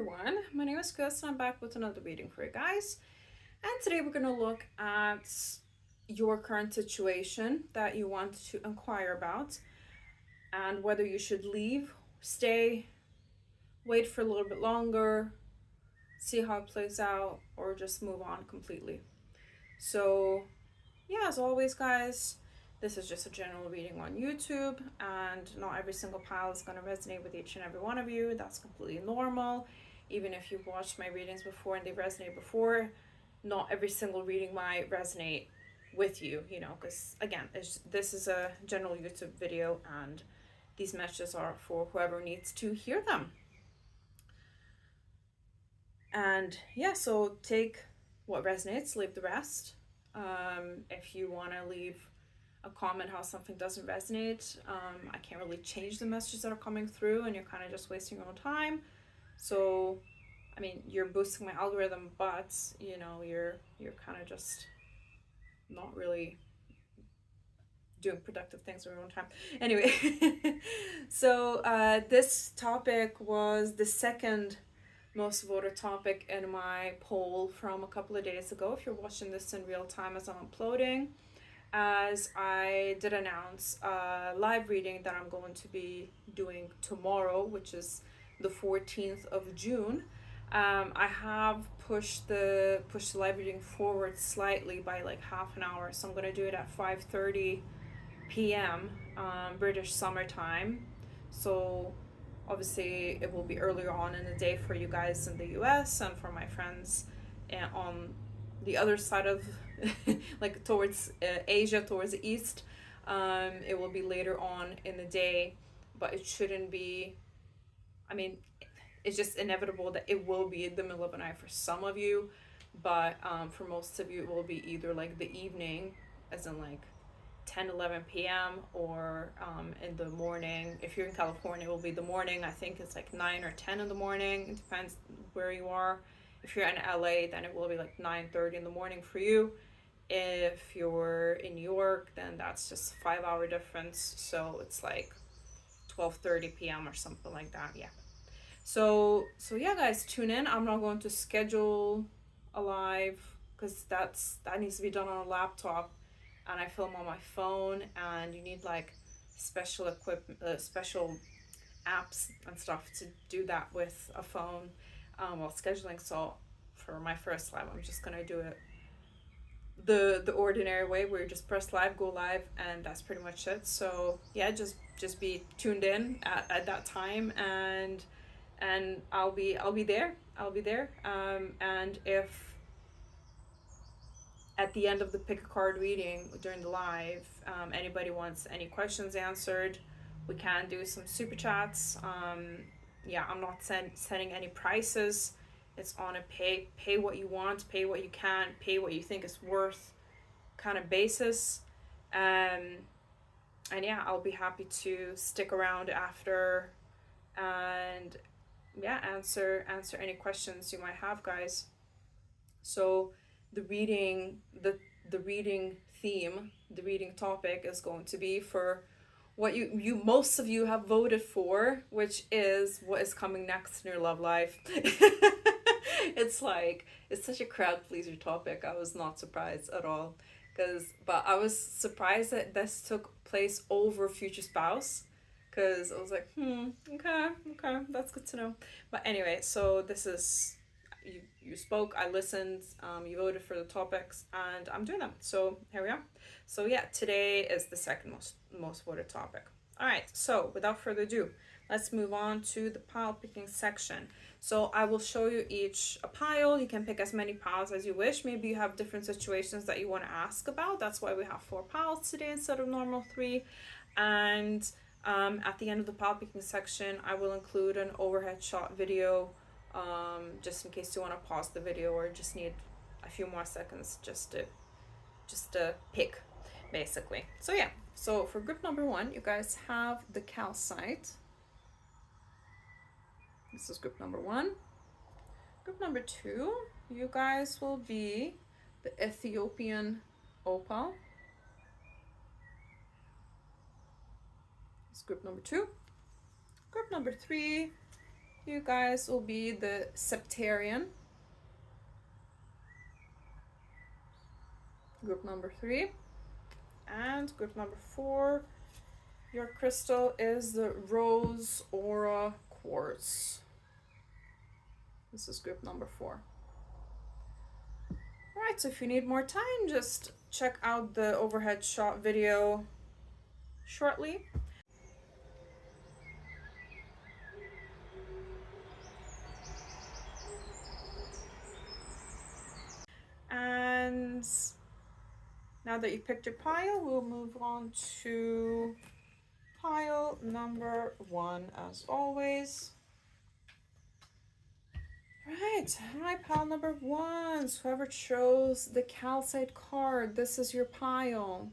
everyone, my name is Chris and I'm back with another reading for you guys. And today we're going to look at your current situation that you want to inquire about and whether you should leave, stay, wait for a little bit longer, see how it plays out, or just move on completely. So yeah, as always guys, this is just a general reading on YouTube, and not every single pile is going to resonate with each and every one of you. That's completely normal. Even if you've watched my readings before and they've resonated before, not every single reading might resonate with you, because again, this is a general YouTube video and these messages are for whoever needs to hear them. And yeah, so take what resonates, leave the rest. If you want to leave a comment how something doesn't resonate, I can't really change the messages that are coming through and you're kind of just wasting your own time. So I mean, you're boosting my algorithm, but you're kind of just not really doing productive things in your own time. Anyway, so this topic was the second most voted topic in my poll from a couple of days ago. If you're watching this in real time as I'm uploading, as I did announce a live reading that I'm going to be doing tomorrow, which is the 14th of June. I have pushed the live reading forward slightly by like half an hour, so I'm going to do it at 5:30 p.m. British summertime. So obviously it will be earlier on in the day for you guys in the US and for my friends on the other side of like towards Asia, towards the east. It will be later on in the day, but it shouldn't be, I mean, it's just inevitable that it will be the middle of the night for some of you, but for most of you it will be either like the evening, as in like 10-11 p.m. or in the morning. If you're in California, it will be the morning. I think it's like 9 or 10 in the morning. It depends where you are. If you're in LA, then it will be like 9:30 in the morning for you. If you're in New York, then that's just 5-hour difference, so it's like 12:30 p.m. or something like that. Yeah. So yeah guys, tune in. I'm not going to schedule a live because that needs to be done on a laptop, and I film on my phone, and you need like special equipment, special apps and stuff to do that with a phone while scheduling. So for my first live, I'm just gonna do it the ordinary way, where you just press live, go live, and that's pretty much it. So yeah, just be tuned in at that time, and I'll be there. And if at the end of the pick a card reading during the live, anybody wants any questions answered, we can do some super chats. Yeah, I'm not setting any prices. It's on a pay what you want, pay what you can, pay what you think is worth kind of basis. And yeah, I'll be happy to stick around after and yeah, answer any questions you might have, guys. So the reading theme, the reading topic is going to be for what you most of you have voted for, which is what is coming next in your love life. It's such a crowd pleaser topic. I was not surprised at all, but I was surprised that this took place over future spouse, because I was like, okay, that's good to know. But anyway, so this is, you spoke, I listened, you voted for the topics, and I'm doing them. So here we are. So yeah, today is the second most voted topic. All right, so without further ado, let's move on to the pile picking section. So I will show you each a pile. You can pick as many piles as you wish. Maybe you have different situations that you want to ask about. That's why we have 4 piles today instead of normal 3. And at the end of the pile picking section, I will include an overhead shot video, just in case you want to pause the video or just need a few more seconds just to pick, basically. So yeah, so for group number 1, you guys have the Calcite. This is group number 1. Group number 2, you guys will be the Ethiopian Opal. It's group number 2. Group number 3, You guys will be the Sebtarian, group number 3. And group number 4, your crystal is the Rose Aura Quartz. This is group number 4. Alright, so if you need more time, just check out the overhead shot video shortly. And now that you picked your pile, we'll move on to pile number 1 as always. Right, hi, pile number 1. So whoever chose the Calcite card, this is your pile.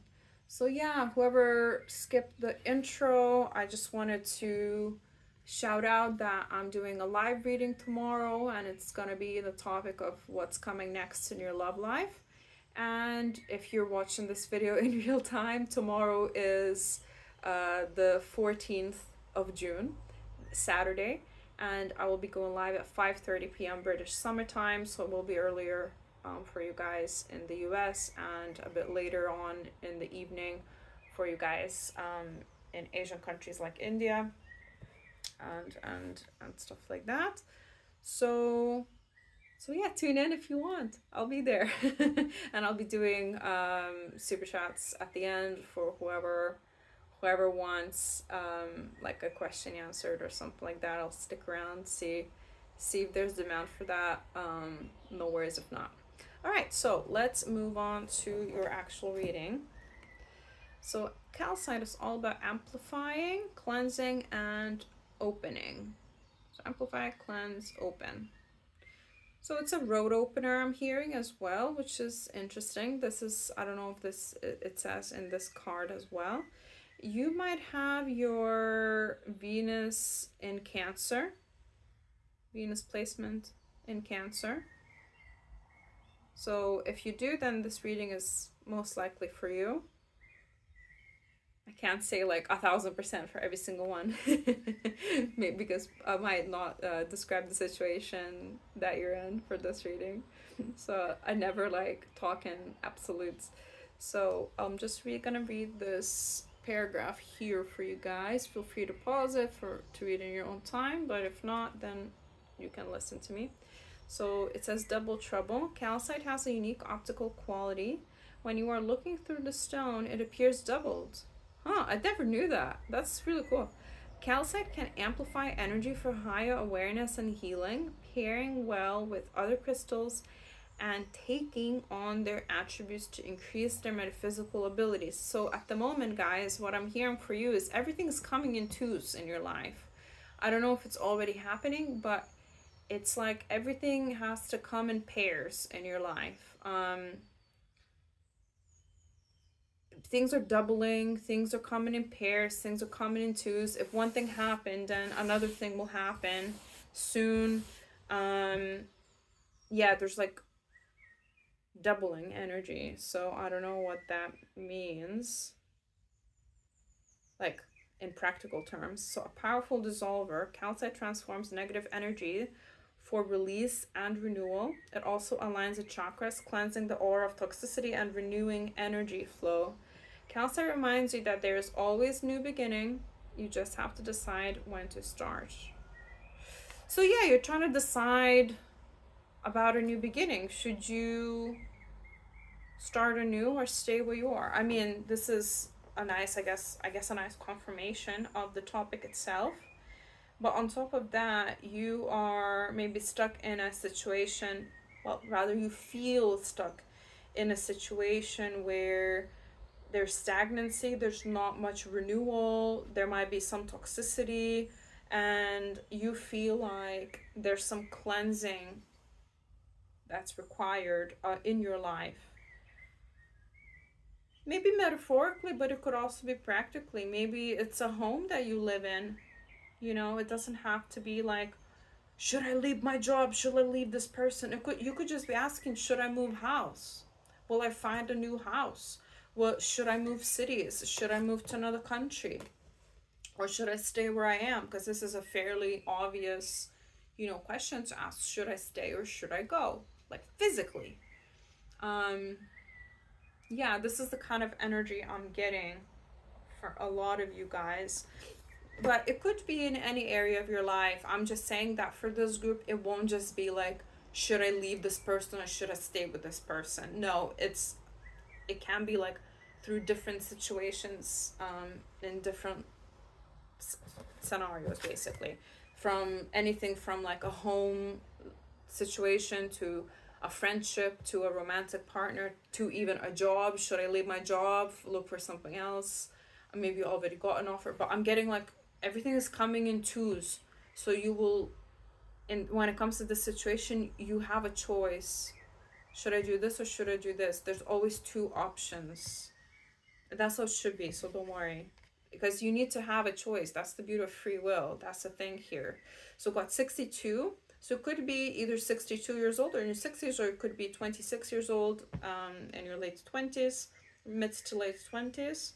So yeah, whoever skipped the intro, I just wanted to shout out that I'm doing a live reading tomorrow, and it's gonna be the topic of what's coming next in your love life. And if you're watching this video in real time, tomorrow is the 14th of June, Saturday, and I will be going live at 5:30 p.m. British Summer Time, so it will be earlier for you guys in the US, and a bit later on in the evening for you guys in Asian countries like India and stuff like that. So yeah, tune in if you want. I'll be there. And I'll be doing super chats at the end for whoever wants like a question answered or something like that. I'll stick around, see if there's demand for that. No worries if not. All right, so let's move on to your actual reading. So Calcite is all about amplifying, cleansing, and opening. So amplify, cleanse, open. So it's a road opener I'm hearing as well, which is interesting. This is, I don't know if this, it says in this card as well. You might have your Venus in Cancer, Venus placement in Cancer. So if you do, then this reading is most likely for you. I can't say like 1000% for every single one, maybe because I might not describe the situation that you're in for this reading. So I never like talk in absolutes. So I'm just gonna read this paragraph here for you guys. Feel free to pause it to read in your own time, but if not, then you can listen to me. So it says, double trouble. Calcite has a unique optical quality. When you are looking through the stone, it appears doubled. Huh, I never knew that. That's really cool. Calcite can amplify energy for higher awareness and healing, pairing well with other crystals and taking on their attributes to increase their metaphysical abilities. So at the moment, guys, what I'm hearing for you is everything's coming in twos in your life. I don't know if it's already happening, but it's like everything has to come in pairs in your life. Things are doubling, things are coming in pairs, things are coming in twos. If one thing happened, then another thing will happen soon. Yeah, there's like doubling energy. So I don't know what that means, like in practical terms. So a powerful dissolver, Calcite transforms negative energy for release and renewal. It also aligns the chakras, cleansing the aura of toxicity and renewing energy flow. Calcite reminds you that there is always new beginning. You just have to decide when to start. So yeah, you're trying to decide about a new beginning. Should you start anew or stay where you are? I mean, this is a nice, I guess a nice confirmation of the topic itself. But on top of that, you are maybe stuck in a situation, well, rather you feel stuck in a situation where there's stagnancy, there's not much renewal, there might be some toxicity, and you feel like there's some cleansing that's required in your life. Maybe metaphorically, but it could also be practically. Maybe it's a home that you live in. You know, it doesn't have to be like, should I leave my job? Should I leave this person? You could just be asking, should I move house? Will I find a new house? Well, should I move cities? Should I move to another country? Or should I stay where I am? Because this is a fairly obvious question to ask. Should I stay or should I go? Like physically. Yeah, this is the kind of energy I'm getting for a lot of you guys. But it could be in any area of your life. I'm just saying that for this group, it won't just be like, should I leave this person or should I stay with this person? No, it can be like through different situations, in different scenarios, basically. From anything from like a home situation to a friendship to a romantic partner to even a job. Should I leave my job, look for something else? Maybe you already got an offer, but I'm getting like everything is coming in twos. So you will, and when it comes to this situation, you have a choice. Should I do this or should I do this? There's always two options. That's how it should be, so don't worry. Because you need to have a choice. That's the beauty of free will. That's the thing here. So got 62. So it could be either 62 years old or in your 60s, or it could be 26 years old, in your late 20s, mid to late 20s.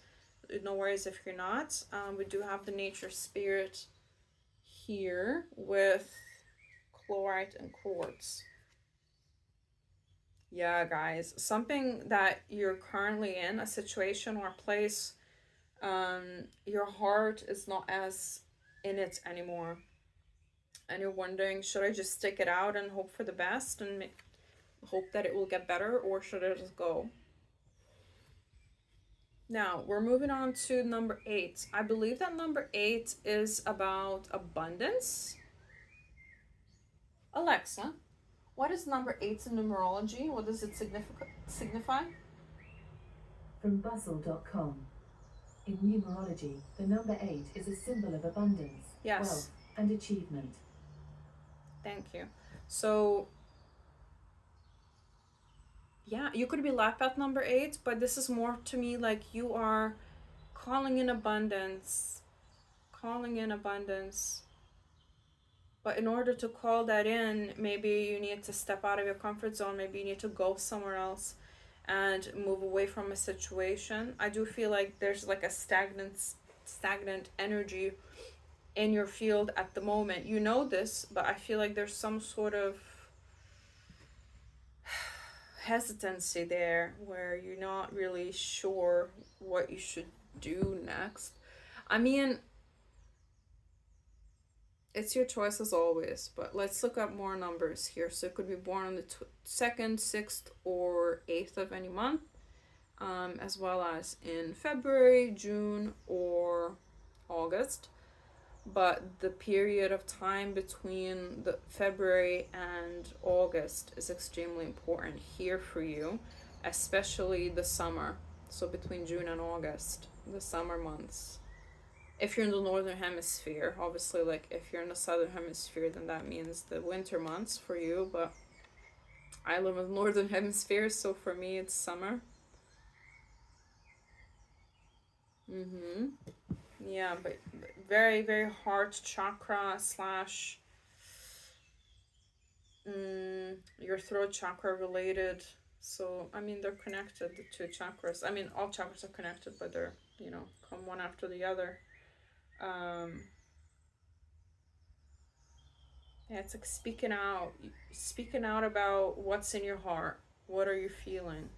No worries if you're not. We do have the nature spirit here with chlorite and quartz. Yeah, guys, something that you're currently in, a situation or a place, your heart is not as in it anymore. And you're wondering, should I just stick it out and hope for the best and hope that it will get better, or should I just go? Now, we're moving on to number 8. I believe that number 8 is about abundance. Alexa, what is number 8 in numerology? What does it signify? From bustle.com. In numerology, the number 8 is a symbol of abundance, wealth, and achievement. Thank you. So, yeah, you could be laughed at number 8, but this is more to me like you are calling in abundance. But in order to call that in, maybe you need to step out of your comfort zone. Maybe you need to go somewhere else and move away from a situation. I do feel like there's like a stagnant energy in your field at the moment. You know this, but I feel like there's some sort of hesitancy there where you're not really sure what you should do next. I mean, it's your choice as always, but let's look up more numbers here. So it could be born on the 2nd, 6th, or 8th of any month, as well as in February, June, or August. But the period of time between the February and August is extremely important here for you, especially the summer. So between June and August, the summer months. If you're in the northern hemisphere, obviously, like if you're in the southern hemisphere, then that means the winter months for you. But I live in the northern hemisphere, so for me it's summer. Yeah, but very, very heart chakra slash your throat chakra related. So, I mean, they're connected, the two chakras. I mean, all chakras are connected, but they're, come one after the other. Yeah, it's like speaking out about what's in your heart. What are you feeling?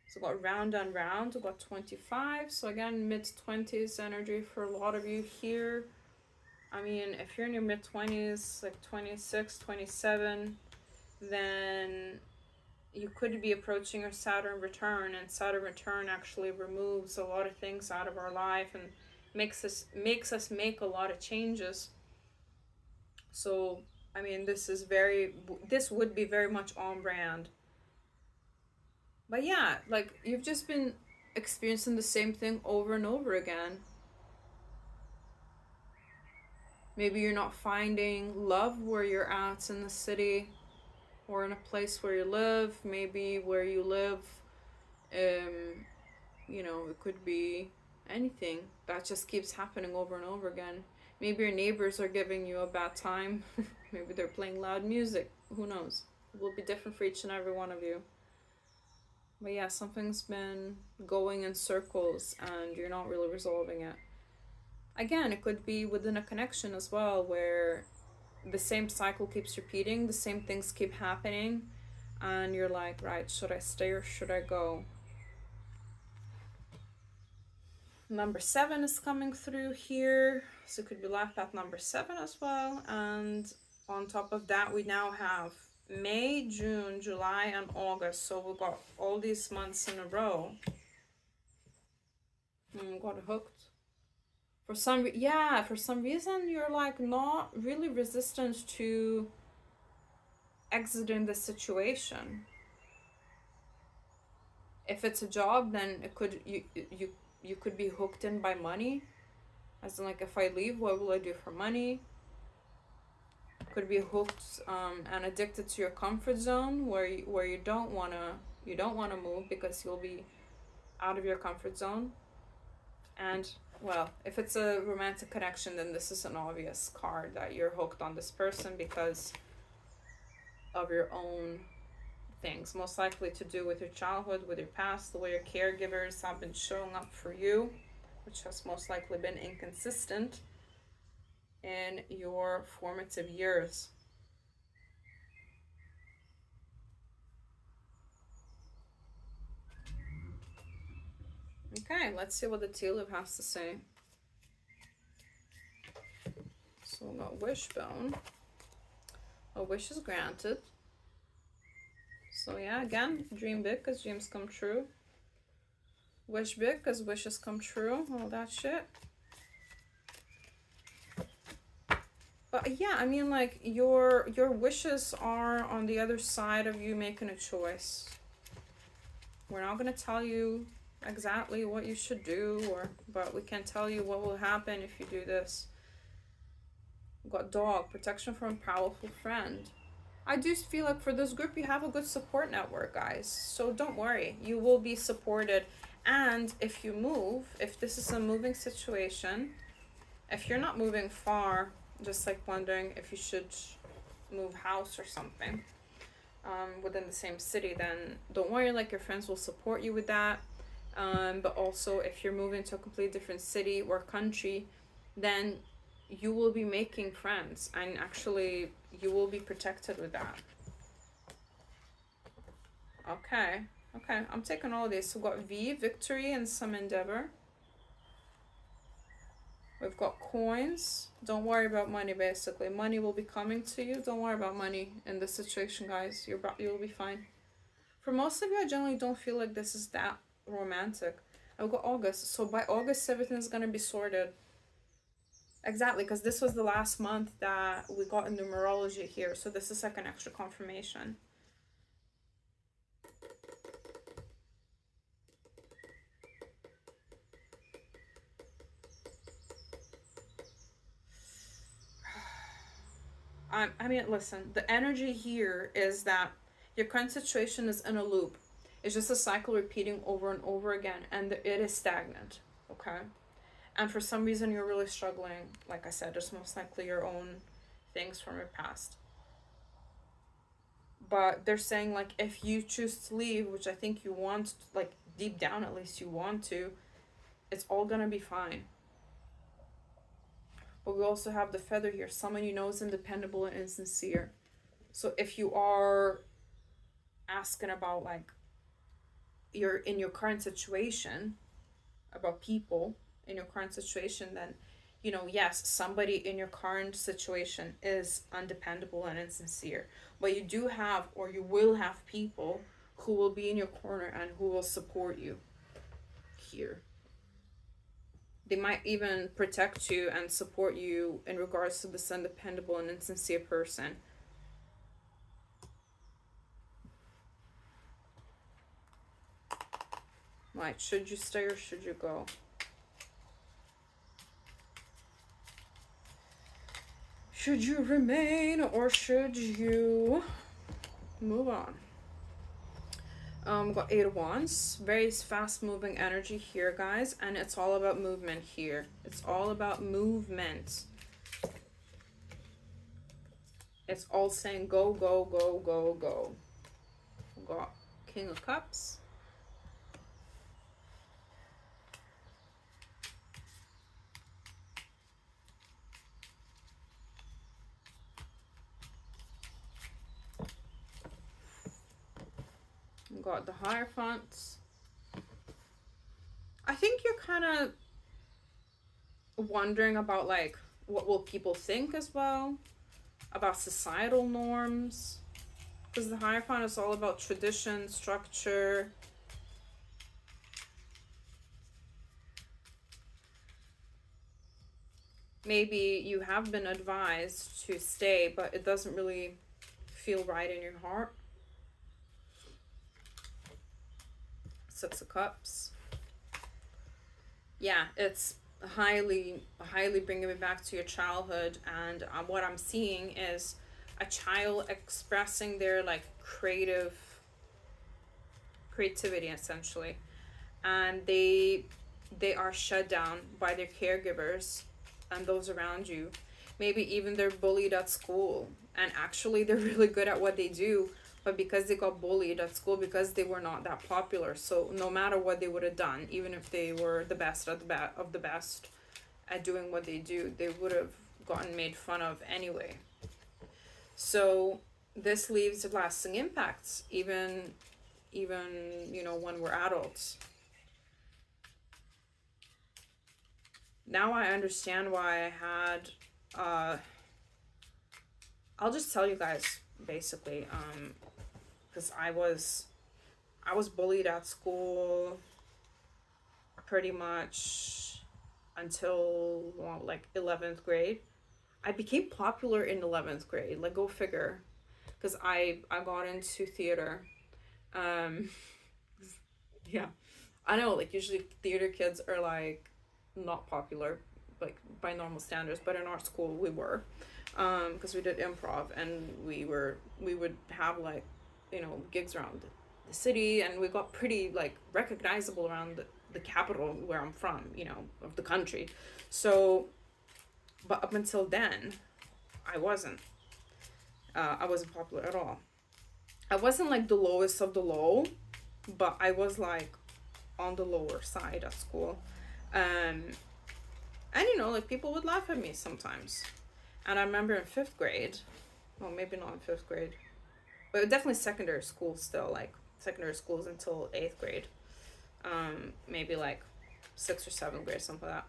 So got round and round, got 25. So again, mid-20s energy for a lot of you here. I mean, if you're in your mid-20s, like 26, 27, then you could be approaching your Saturn return, and Saturn return actually removes a lot of things out of our life and makes us make a lot of changes. So, I mean, this would be very much on brand. But yeah, like you've just been experiencing the same thing over and over again. Maybe you're not finding love where you're at in the city or in a place where you live. Maybe where you live, it could be anything. That just keeps happening over and over again. Maybe your neighbors are giving you a bad time. Maybe they're playing loud music. Who knows? It will be different for each and every one of you. But yeah, something's been going in circles and you're not really resolving it. Again, it could be within a connection as well, where the same cycle keeps repeating, the same things keep happening, and you're like, right, should I stay or should I go? Number 7 is coming through here, so it could be life path number 7 as well. And on top of that, we now have May, June, July, and August. So we got all these months in a row. Got hooked. For some reason you're like not really resistant to exiting the situation. If it's a job, then it could you could be hooked in by money, as in like, if I leave, what will I do for money? Could be hooked and addicted to your comfort zone, where you don't wanna move because you'll be out of your comfort zone. And well, if it's a romantic connection, then this is an obvious card that you're hooked on this person because of your own things, most likely to do with your childhood, with your past, the way your caregivers have been showing up for you, which has most likely been inconsistent in your formative years. Okay, let's see what the tea leaf has to say. So we got wishbone. A wish is granted. So yeah, again, dream big because dreams come true. Wish big because wishes come true. All that shit. But yeah, I mean, like, your wishes are on the other side of you making a choice. We're not going to tell you exactly what you should do, but we can tell you what will happen if you do this. We've got dog, protection from a powerful friend. I do feel like for this group you have a good support network, guys. So don't worry, you will be supported. And if you move, if this is a moving situation, if you're not moving far, just like wondering if you should move house or something within the same city, then don't worry, like, your friends will support you with that. But also if you're moving to a completely different city or country, then you will be making friends, and actually you will be protected with that. Okay, I'm taking all of these. So we've got V, victory, and some endeavor. We've got coins. Don't worry about money, basically. Money will be coming to you. Don't worry about money in this situation, guys. You'll be fine. For most of you, I generally don't feel like this is that romantic. I've got August. So by August, everything's going to be sorted. Exactly, because this was the last month that we got in numerology here. So this is like an extra confirmation. I mean, listen, the energy here is that your current situation is in a loop. It's just a cycle repeating over and over again, and it is stagnant, okay? And for some reason you're really struggling. Like I said, it's most likely your own things from your past. But they're saying, like, if you choose to leave, which I think you want, like, deep down at least you want to, it's all gonna be fine. But we also have the feather here. Someone you know is independable and insincere. So if you are asking about, like, in your current situation, about people in your current situation, then, you know, yes, somebody in your current situation is undependable and insincere. But you do have, or you will have, people who will be in your corner and who will support you here. They might even protect you and support you in regards to this undependable and insincere person. Right, should you stay or should you go? Should you remain or should you move on? We've got 8 of Wands. Very fast moving energy here, guys. And it's all about movement here. It's all about movement. It's all saying go, go, go, go, go. We've got King of Cups. got the Hierophant. I think you're kind of wondering about like what will people think as well, about societal norms, because the Hierophant is all about tradition, structure. Maybe you have been advised to stay, but it doesn't really feel right in your heart. Six of Cups. Yeah, it's highly bringing me back to your childhood, and what I'm seeing is a child expressing their like creativity essentially, and they are shut down by their caregivers and those around you. Maybe even they're bullied at school, and actually they're really good at what they do, but because they got bullied at school, because they were not that popular, so no matter what they would have done, even if they were the best of the best at doing what they do, they would have gotten made fun of anyway. So this leaves lasting impacts, even you know, when we're adults. Now I understand why I had I'll just tell you guys basically, because I was bullied at school pretty much until, well, like 11th grade. I became popular in 11th grade, like go figure, because I got into theater. Yeah, I know, like usually theater kids are like not popular, like by normal standards, but in our school we were, because we did improv, and we would have like, you know, gigs around the city, and we got pretty like recognizable around the capital where I'm from, you know, of the country. So, but up until then, I wasn't. I wasn't popular at all. I wasn't like the lowest of the low, but I was like on the lower side at school. Um, and you know, like people would laugh at me sometimes. And I remember in 5th grade, well, maybe not in 5th grade, but definitely secondary school still, like secondary schools until 8th grade. Maybe like 6th or 7th grade, something like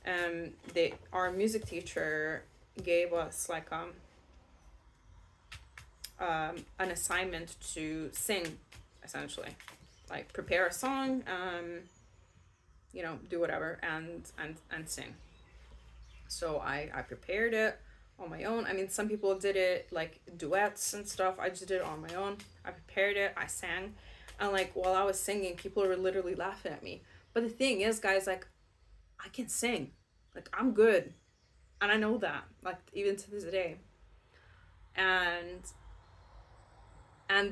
that. Our music teacher gave us like an assignment to sing, essentially, like prepare a song, you know, do whatever, and sing. So I prepared it on my own. I mean, some people did it like duets and stuff. I just did it on my own. I prepared it, I sang, and like while I was singing, people were literally laughing at me. But the thing is, guys, like I can sing, like I'm good, and I know that, like even to this day. And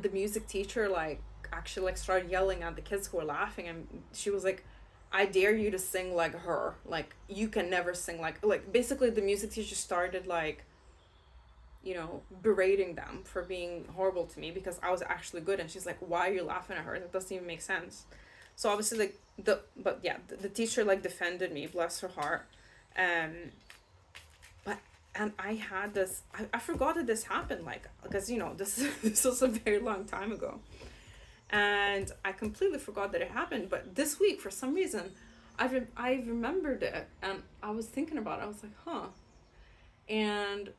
the music teacher like actually like started yelling at the kids who were laughing, and she was like, I dare you to sing like her, like you can never sing like basically the music teacher started like, you know, berating them for being horrible to me because I was actually good. And she's like, why are you laughing at her? That doesn't even make sense. So obviously like the teacher like defended me, bless her heart. But and I had this, I forgot that this happened, like because you know this was a very long time ago, and I completely forgot that it happened. But this week, for some reason, I remembered it, and I was thinking about it. I was like, huh. And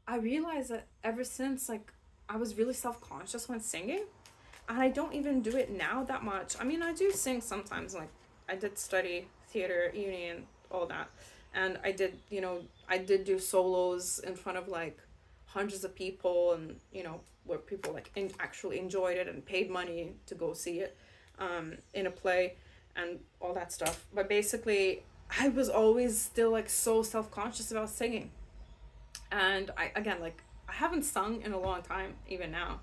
I realized that ever since, like, I was really self-conscious when singing, and I don't even do it now that much. I mean, I do sing sometimes, like I did study theater, uni, and all that, and I did, you know, I did do solos in front of like hundreds of people, and you know, where people like actually enjoyed it and paid money to go see it, in a play and all that stuff. But basically, I was always still like so self-conscious about singing, and I, again, like I haven't sung in a long time even now.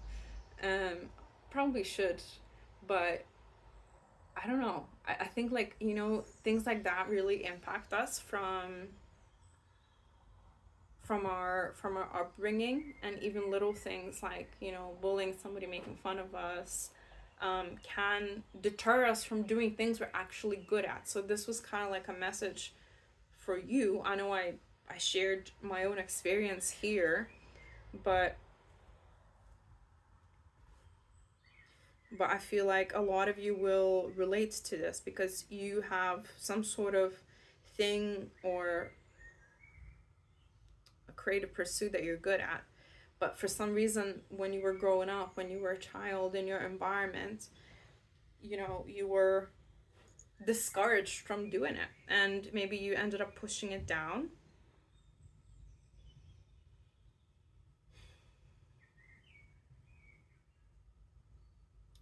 Probably should, but I don't know. I think like, you know, things like that really impact us from our upbringing, and even little things like, you know, bullying somebody, making fun of us, can deter us from doing things we're actually good at. So this was kind of like a message for you. I know I shared my own experience here, but but I feel like a lot of you will relate to this because you have some sort of thing or a creative pursuit that you're good at. But for some reason, when you were growing up, when you were a child in your environment, you know, you were discouraged from doing it. And maybe you ended up pushing it down.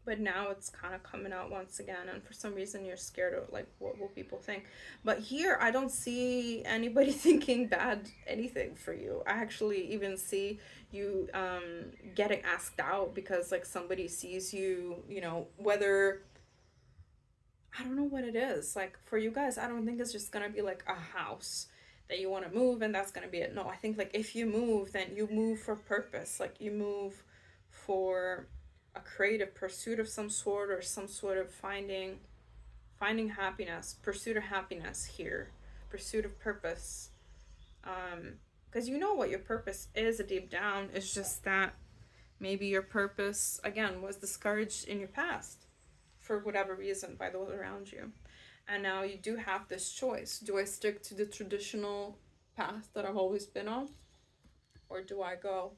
But now it's kind of coming out once again, and for some reason you're scared of like what will people think. But here I don't see anybody thinking bad anything for you. I actually even see you getting asked out because like somebody sees you, you know, whether I don't know what it is. Like for you guys, I don't think it's just gonna be like a house that you want to move and that's gonna be it. No, I think like if you move, then you move for purpose. Like you move for a creative pursuit of some sort or some sort of finding happiness, pursuit of happiness here, pursuit of purpose. Because you know what your purpose is deep down. It's just that maybe your purpose again was discouraged in your past for whatever reason by those around you. And now you do have this choice. Do I stick to the traditional path that I've always been on? Or do I go?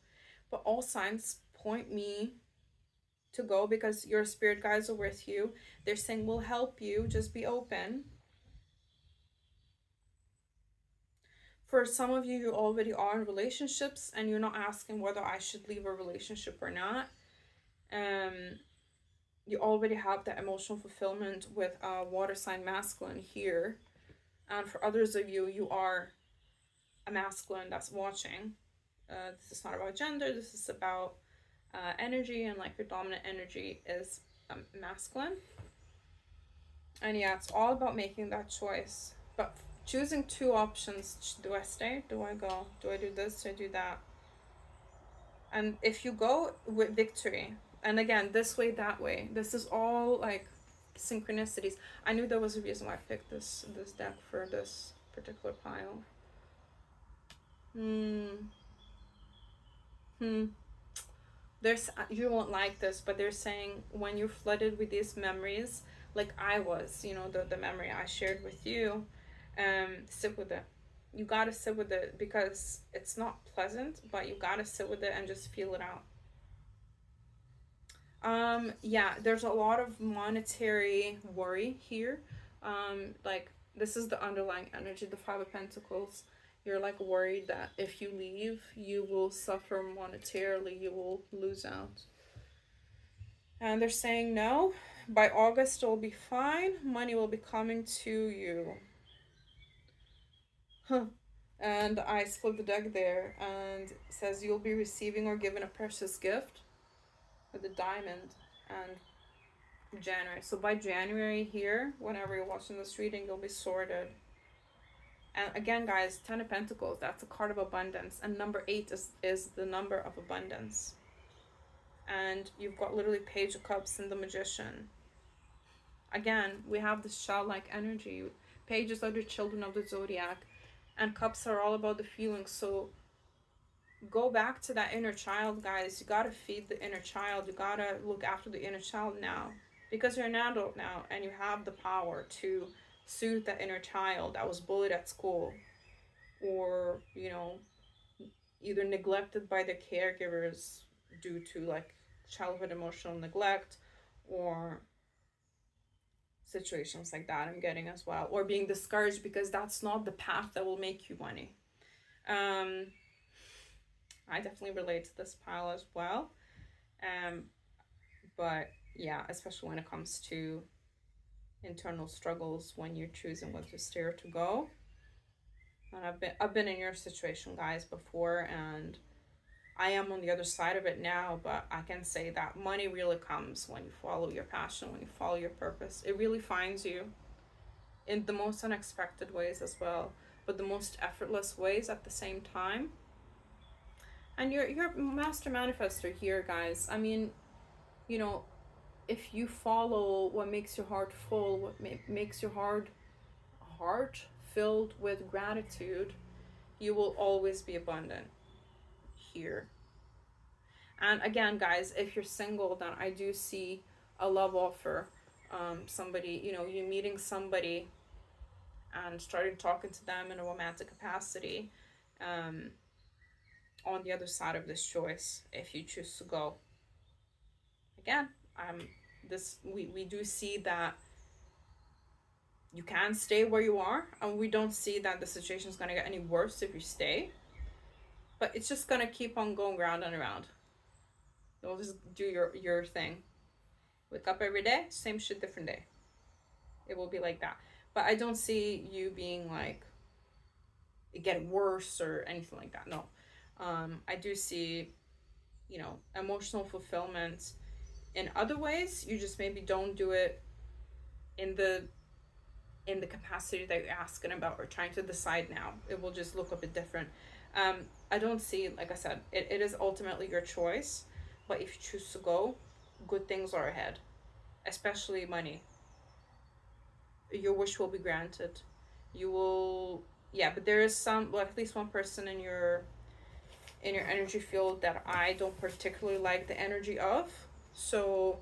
But all signs point me to go because your spirit guides are with you. They're saying we'll help you. Just be open. For some of you, you already are in relationships and you're not asking whether I should leave a relationship or not. You already have that emotional fulfillment with water sign masculine here. And for others of you, you are a masculine that's watching. This is not about gender. This is about energy, and like your dominant energy is masculine. And yeah, it's all about making that choice. But choosing two options: do I stay? Do I go? Do I do this? Do I do that? And if you go with victory, and again, this way, that way, this is all like synchronicities. I knew there was a reason why I picked this deck for this particular pile. There's, you won't like this, but they're saying when you're flooded with these memories, like I was, you know, the memory I shared with you, sit with it. You gotta sit with it because it's not pleasant, but you gotta sit with it and just feel it out. Yeah, there's a lot of monetary worry here. Like this is the underlying energy, the Five of Pentacles. You're like worried that if you leave, you will suffer monetarily, you will lose out. And they're saying no, by August it'll be fine, money will be coming to you. Huh. And I split the deck there, and it says you'll be receiving or given a precious gift with the diamond and January. So by January here, whenever you're watching this reading, you'll be sorted. And again, guys, Ten of Pentacles, that's a card of abundance. And number 8 is the number of abundance. And you've got literally Page of Cups and the Magician. Again, we have this childlike energy. Pages are the children of the zodiac. And cups are all about the feelings. So go back to that inner child, guys. You gotta feed the inner child. You gotta look after the inner child now. Because you're an adult now and you have the power to soothe that inner child that was bullied at school, or, you know, either neglected by their caregivers due to like childhood emotional neglect, or situations like that I'm getting as well, or being discouraged because that's not the path that will make you money. I definitely relate to this pile as well. But yeah, especially when it comes to internal struggles when you're choosing what to stay or to go. And I've been in your situation, guys, before, and I am on the other side of it now, but I can say that money really comes when you follow your passion, when you follow your purpose. It really finds you in the most unexpected ways as well, but the most effortless ways at the same time. And you're a master manifester here, guys. I mean, you know, if you follow what makes your heart full, what makes your heart filled with gratitude, you will always be abundant here. And again, guys, if you're single, then I do see a love offer, somebody, you know, you meeting somebody and starting talking to them in a romantic capacity, um, on the other side of this choice, if you choose to go. Again, this we do see that you can stay where you are, and we don't see that the situation is going to get any worse if you stay, but it's just going to keep on going round and around. You'll just do your thing. Wake up every day, same shit, different day. It will be like that. But I don't see you being like it getting worse or anything like that. No. I do see, you know, emotional fulfillment in other ways. You just maybe don't do it in the capacity that you're asking about or trying to decide now. It will just look a bit different. I don't see, like I said, it is ultimately your choice, but if you choose to go, good things are ahead, especially money. Your wish will be granted. You will, yeah, but there is some, well, at least one person in your energy field that I don't particularly like the energy of. So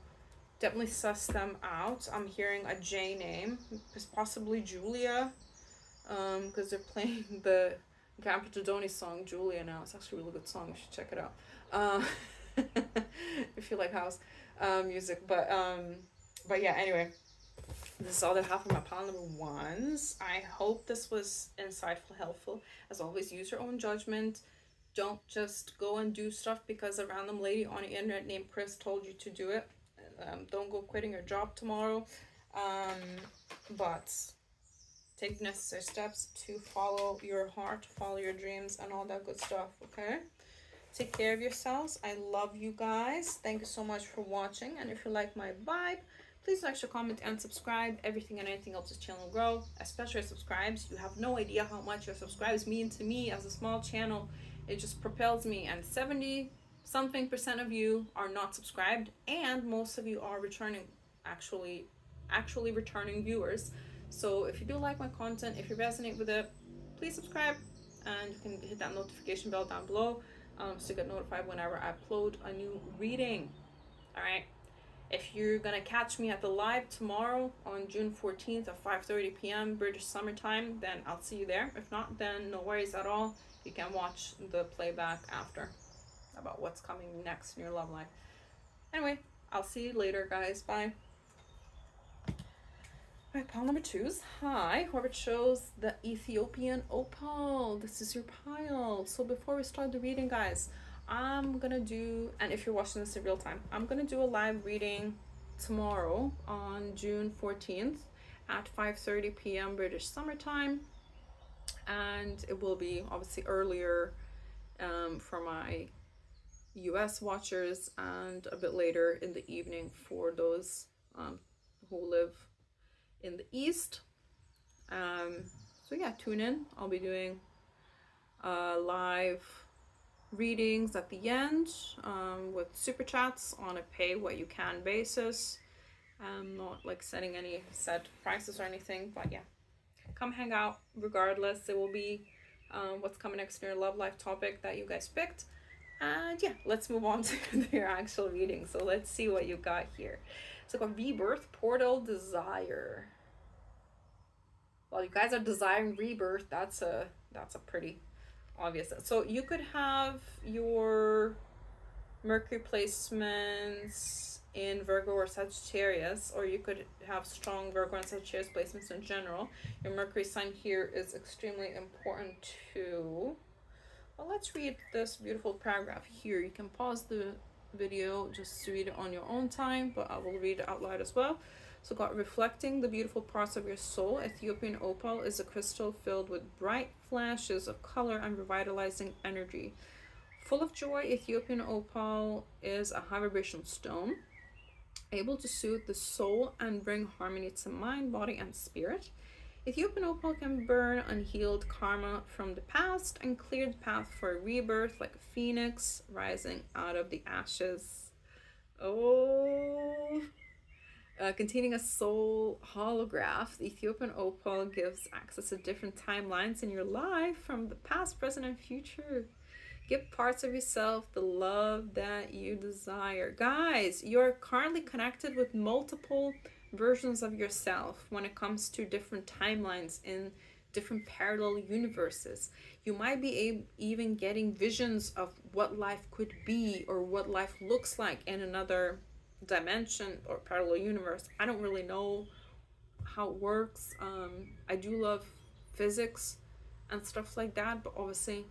definitely suss them out. I'm hearing a J name. It's possibly Julia. Because they're playing the Capitadoni song Julia now. It's actually a really good song. You should check it out. If you like house music. But yeah, anyway. This is all that I have for my pile number ones. I hope this was insightful, helpful. As always, use your own judgment. Don't just go and do stuff because a random lady on the internet named Chris told you to do it. Don't go quitting your job tomorrow. But take the necessary steps to follow your heart, follow your dreams, and all that good stuff, okay? Take care of yourselves. I love you guys. Thank you so much for watching. And if you like my vibe, please like, share, comment, and subscribe. Everything and anything helps this channel grow, especially your subscribes. You have no idea how much your subscribes mean to me as a small channel. It just propels me. And 70-something% of you are not subscribed, and most of you are returning, actually returning viewers. So if you do like my content, if you resonate with it, please subscribe, and you can hit that notification bell down below, so you get notified whenever I upload a new reading. All right. If you're gonna catch me at the live tomorrow on June 14th at 5:30 p.m. British summertime, then I'll see you there. If not, then no worries at all. You can watch the playback after about what's coming next in your love life. Anyway, I'll see you later, guys. Bye. Alright, pile number 2's. Hi, whoever chose the Ethiopian Opal. This is your pile. So before we start the reading, guys, I'm gonna do, and if you're watching this in real time, I'm gonna do a live reading tomorrow on June 14th at 5:30 p.m. British summertime. And it will be obviously earlier for my US watchers, and a bit later in the evening for those who live in the East. So yeah, tune in. I'll be doing live readings at the end with super chats on a pay what you can basis. I'm not like setting any set prices or anything, but yeah, come hang out regardless. It will be what's coming next in your love life topic that you guys picked. And yeah, let's move on to your actual reading. So let's see what you got here. So got Rebirth, Portal, Desire. Well, you guys are desiring rebirth. That's a pretty obvious. So you could have your Mercury placements in Virgo or Sagittarius, or you could have strong Virgo and Sagittarius placements in general. Your Mercury sign here is extremely important too. Well, let's read this beautiful paragraph here. You can pause the video just to read it on your own time, but I will read it out loud as well. So got reflecting the beautiful parts of your soul. Ethiopian Opal is a crystal filled with bright flashes of color and revitalizing energy. Full of joy, Ethiopian Opal is a high vibration stone, able to soothe the soul and bring harmony to mind, body, and spirit. Ethiopian Opal can burn unhealed karma from the past and clear the path for a rebirth like a phoenix rising out of the ashes. Oh... containing a soul holograph, the Ethiopian Opal gives access to different timelines in your life from the past, present, and future. Give parts of yourself the love that you desire. Guys, you're currently connected with multiple versions of yourself when it comes to different timelines in different parallel universes. You might be even getting visions of what life could be or what life looks like in another dimension or parallel universe. I don't really know how it works. I do love physics and stuff like that, but obviously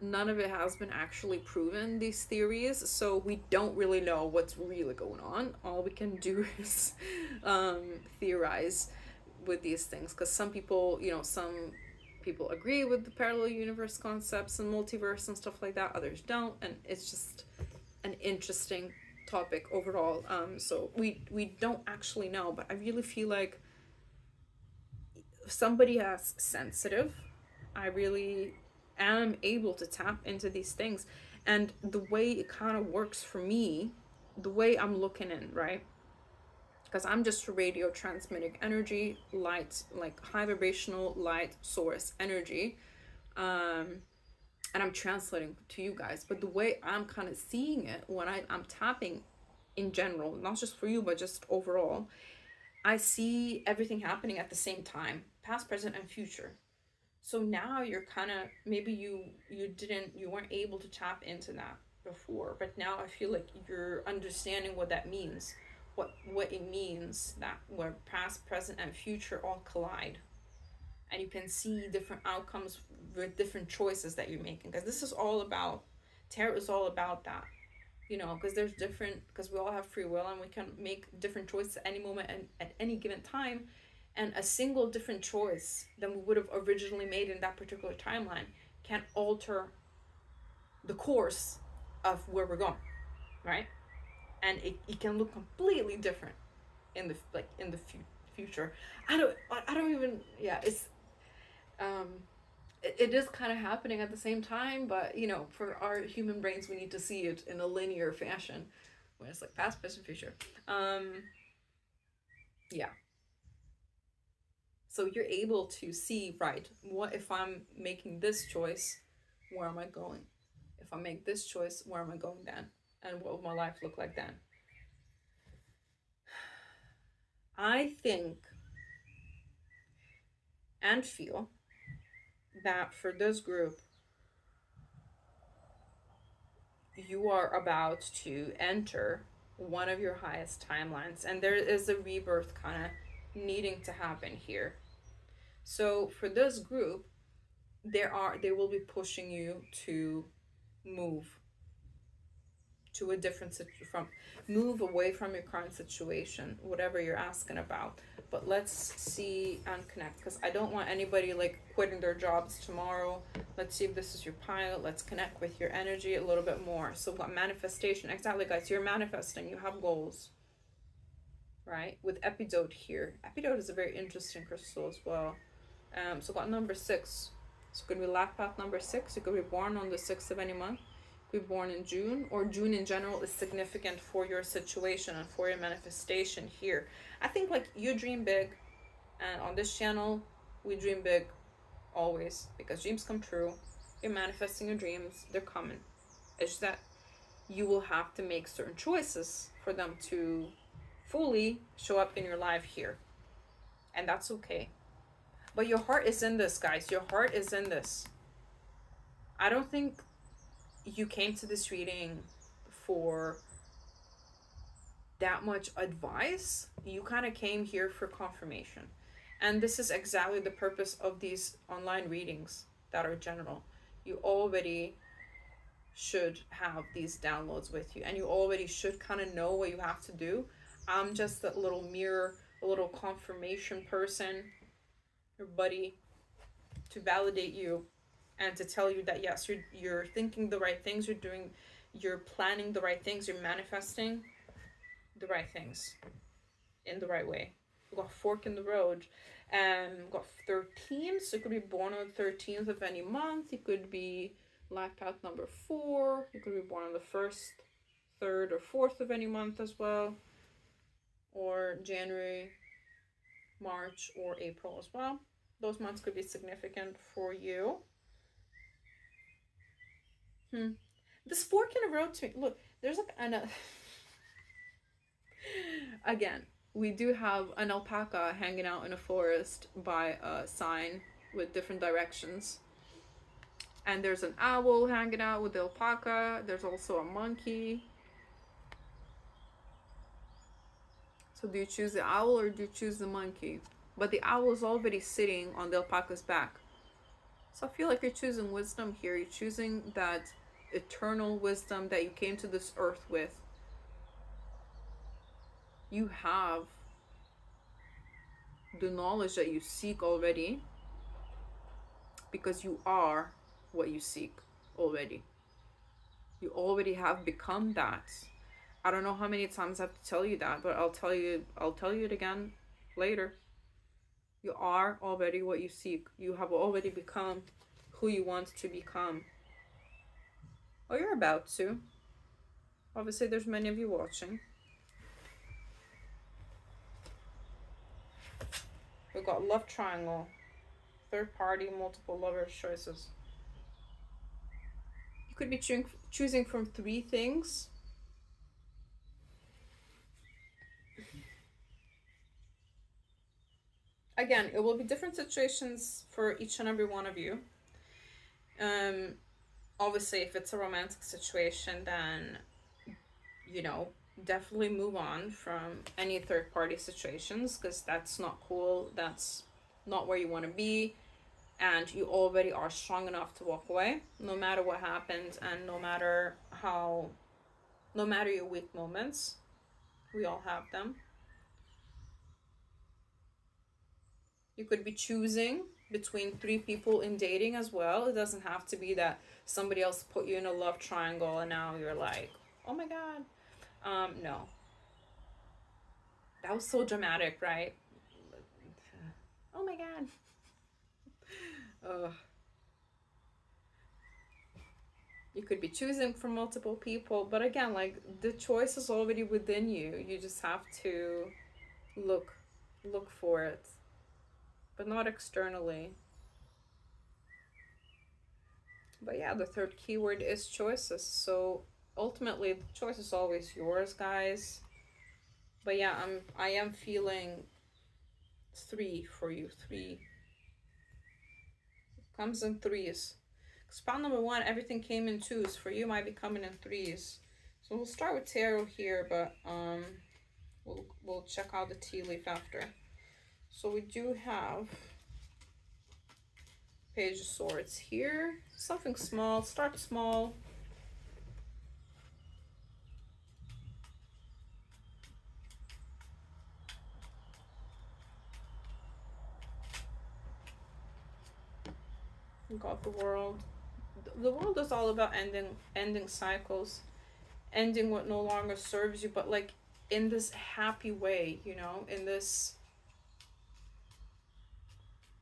none of it has been actually proven, these theories, so we don't really know what's really going on. All we can do is theorize with these things, because some people, some people agree with the parallel universe concepts and multiverse and stuff like that, others don't, and it's just an interesting topic overall. So we don't actually know, but I really feel like somebody as sensitive, I really am able to tap into these things. And the way it kind of works for me, the way I'm looking in, right? Because I'm just a radio transmitting energy, light, like high vibrational light source energy. And I'm translating to you guys. But the way I'm kind of seeing it when I'm tapping in general, not just for you, but just overall, I see everything happening at the same time, past, present, and future. So now you're kind of, maybe you weren't able to tap into that before, but now I feel like you're understanding what that means, what it means, that where past, present, and future all collide, and you can see different outcomes with different choices that you're making, because this is all about, tarot is all about that, because there's different, because we all have free will and we can make different choices at any moment and at any given time, and a single different choice than we would have originally made in that particular timeline can alter the course of where we're going, right? And it can look completely different in the future. I don't even, yeah, um it is kind of happening at the same time, but for our human brains we need to see it in a linear fashion when it's like past, present, future. Yeah, so you're able to see, right, what if I'm making this choice, where am I going? If I make this choice, where am I going then? And what will my life look like then? I think and feel that for this group, you are about to enter one of your highest timelines, and there is a rebirth kind of needing to happen here. So for this group, they will be pushing you to move to a different from move away from your current situation, whatever you're asking about. But let's see and connect, because I don't want anybody like quitting their jobs tomorrow. Let's see if this is your pilot. Let's connect with your energy a little bit more. So what manifestation exactly, guys? You're manifesting, you have goals, right? With epidote here, epidote is a very interesting crystal as well. So got number 6, so it could be life path number 6. You could be born on the 6th of any month, be born in June, or June in general is significant for your situation and for your manifestation here. I think like you dream big, and on this channel we dream big always, because dreams come true. You're manifesting your dreams, they're coming. It's just that you will have to make certain choices for them to fully show up in your life here, and that's okay. But your heart is in this, guys. Your heart is in this. I don't think you came to this reading for that much advice. You kind of came here for confirmation. And this is exactly the purpose of these online readings that are general. You already should have these downloads with you, and you already should kind of know what you have to do. I'm just a little mirror, a little confirmation person, your buddy, to validate you and to tell you that yes, you're thinking the right things, you're planning the right things, you're manifesting the right things in the right way. We've got fork in the road, and we've got 13, so you could be born on the 13th of any month. You could be life path number 4. You could be born on the 1st, 3rd, or 4th of any month as well, or January, March, or April as well. Those months could be significant for you. This fork in the road to me. Look, there's like an again, we do have an alpaca hanging out in a forest by a sign with different directions. And there's an owl hanging out with the alpaca. There's also a monkey. So do you choose the owl or do you choose the monkey? But the owl is already sitting on the alpaca's back. So I feel like you're choosing wisdom here. You're choosing that eternal wisdom that you came to this earth with. You have the knowledge that you seek already because you are what you seek already. You already have become that. I don't know how many times I have to tell you that, but I'll tell you it again later. You are already what you seek. You have already become who you want to become. Or you're about to. Obviously, there's many of you watching. We've got love triangle, third party, multiple lovers choices. You could be choosing from 3 things. Again, it will be different situations for each and every one of you. Obviously, if it's a romantic situation, then, you know, definitely move on from any third party situations because that's not cool. That's not where you want to be. And you already are strong enough to walk away no matter what happens and no matter your weak moments. We all have them. You could be choosing between 3 people in dating as well. It doesn't have to be that somebody else put you in a love triangle and now you're like, oh my god. No. That was so dramatic, right? Oh my god. You could be choosing from multiple people, but again, like, the choice is already within you. You just have to look for it, but not externally. But yeah, the third keyword is choices. So ultimately, the choice is always yours, guys. But yeah, I am feeling 3 for you. 3 comes in 3s. Spot number 1, everything came in 2s. For you, might be coming in 3s. So we'll start with tarot here, but we'll check out the tea leaf after. So we do have Page of Swords here. Something small. Start small. We got the World. The World is all about ending cycles, ending what no longer serves you, but like in this happy way, you know, in this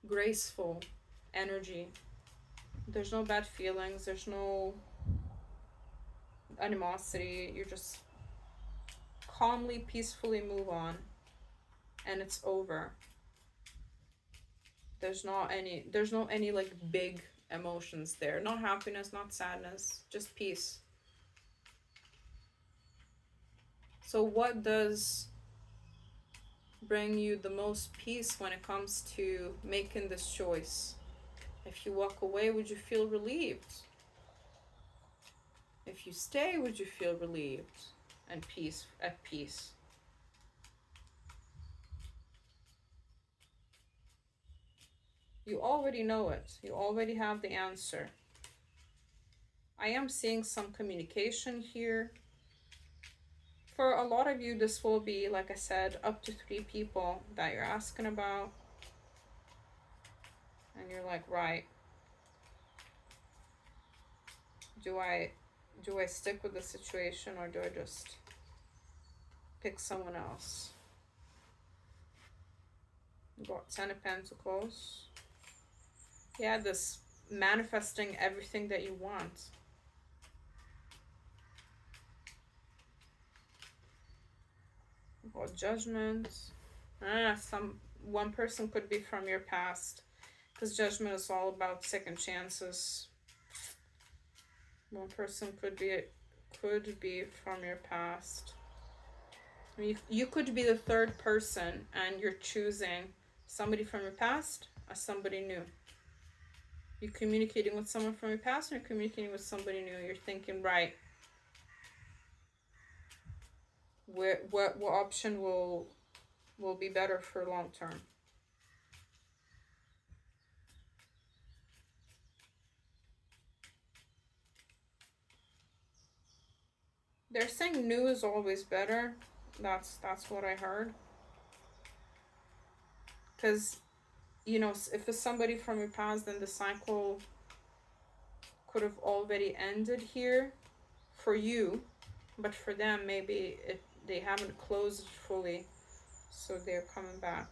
graceful energy. There's no bad feelings, there's no animosity. You just calmly, peacefully move on, and it's over. There's no any like big emotions there. Not happiness, not sadness, just peace. So what does bring you the most peace when it comes to making this choice? If you walk away, would you feel relieved? If you stay, would you feel relieved and at peace? You already know it. You already have the answer. I am seeing some communication here. For a lot of you, this will be, like I said, up to 3 people that you're asking about. And you're like, right. Do I stick with the situation or do I just pick someone else? Got 10 of Pentacles. Yeah, this manifesting everything that you want. Got Judgment. One person could be from your past, because Judgment is all about second chances. One person could be from your past. I mean, you could be the third person and you're choosing somebody from your past or somebody new. You're communicating with someone from your past and you're communicating with somebody new. You're thinking, right, what option will be better for long term. They're saying new is always better. That's what I heard. Because, you know, if it's somebody from your past, then the cycle could have already ended here for you, but for them, maybe they haven't closed fully, so they're coming back.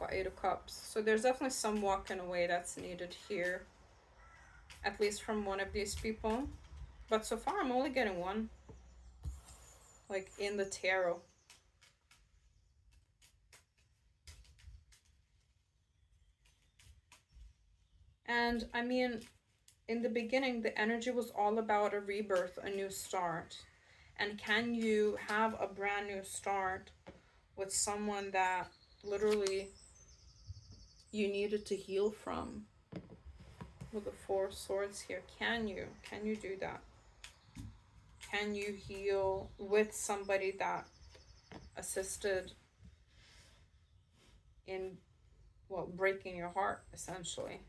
Got 8 of Cups. So there's definitely some walking away that's needed here, at least from one of these people. But so far, I'm only getting one, like in the tarot. And I mean, in the beginning, the energy was all about a rebirth, a new start. And can you have a brand new start with someone that literally you needed to heal from? With the 4 swords here, can you do that? Can you heal with somebody that assisted in, well, breaking your heart, essentially?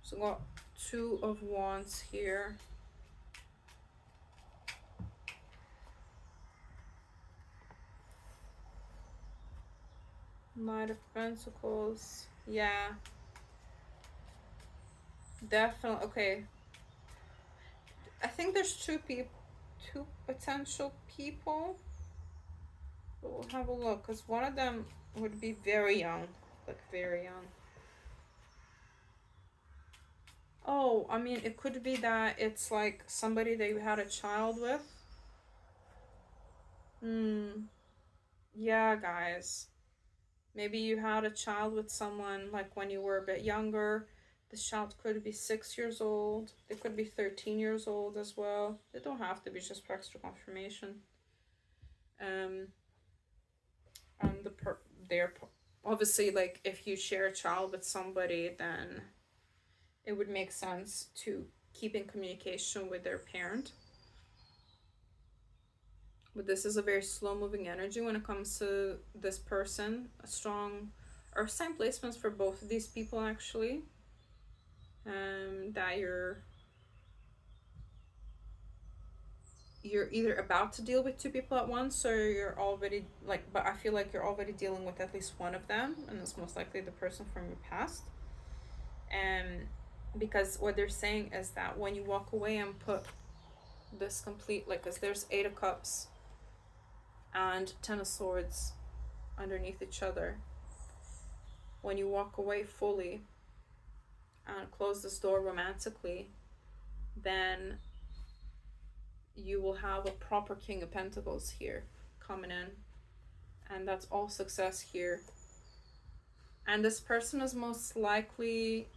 So got 2 of Wands here. Knight of Pentacles. Yeah. Definitely. Okay. I think there's 2 potential people. But we'll have a look, because one of them would be very young. Like, very young. Oh, I mean, it could be that it's like somebody that you had a child with. Yeah, guys. Maybe you had a child with someone like when you were a bit younger. The child could be 6 years old. They could be 13 years old as well. They don't have to be, just for extra confirmation. They're obviously, like, if you share a child with somebody, then it would make sense to keep in communication with their parent. But this is a very slow moving energy when it comes to this person. A strong earth sign placements for both of these people, actually. That you're either about to deal with 2 people at once, or you're already, like, but I feel like you're already dealing with at least one of them, and it's most likely the person from your past. And because what they're saying is that when you walk away and put this complete, like, because there's 8 of Cups and 10 of Swords underneath each other, when you walk away fully and close this door romantically, then you will have a proper King of Pentacles here coming in, and that's all success here. And this person is most likely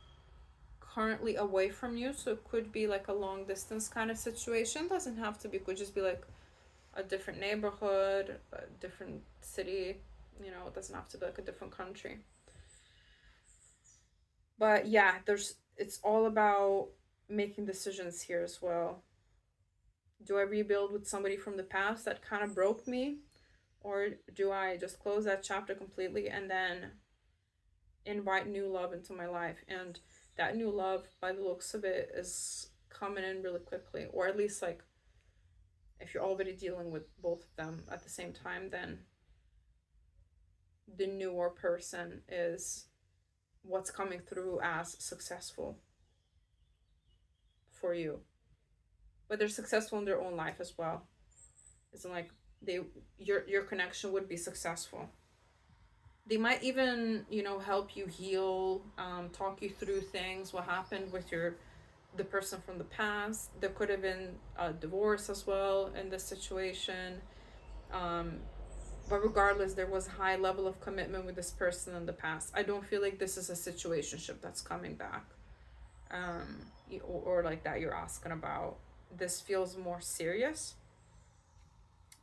currently away from you, so it could be like a long distance kind of situation. Doesn't have to be, could just be like a different neighborhood, a different city, you know, it doesn't have to be like a different country. But yeah, it's all about making decisions here as well. Do I rebuild with somebody from the past that kind of broke me? Or do I just close that chapter completely and then invite new love into my life? And that new love, by the looks of it, is coming in really quickly. Or at least, like, if you're already dealing with both of them at the same time, then the newer person is what's coming through as successful for you. But they're successful in their own life as well. It's like your connection would be successful. They might even, you know, help you heal, talk you through things, what happened with the person from the past. There could have been a divorce as well in this situation. But regardless, there was a high level of commitment with this person in the past. I don't feel like this is a situationship that's coming back, or like that you're asking about. This feels more serious.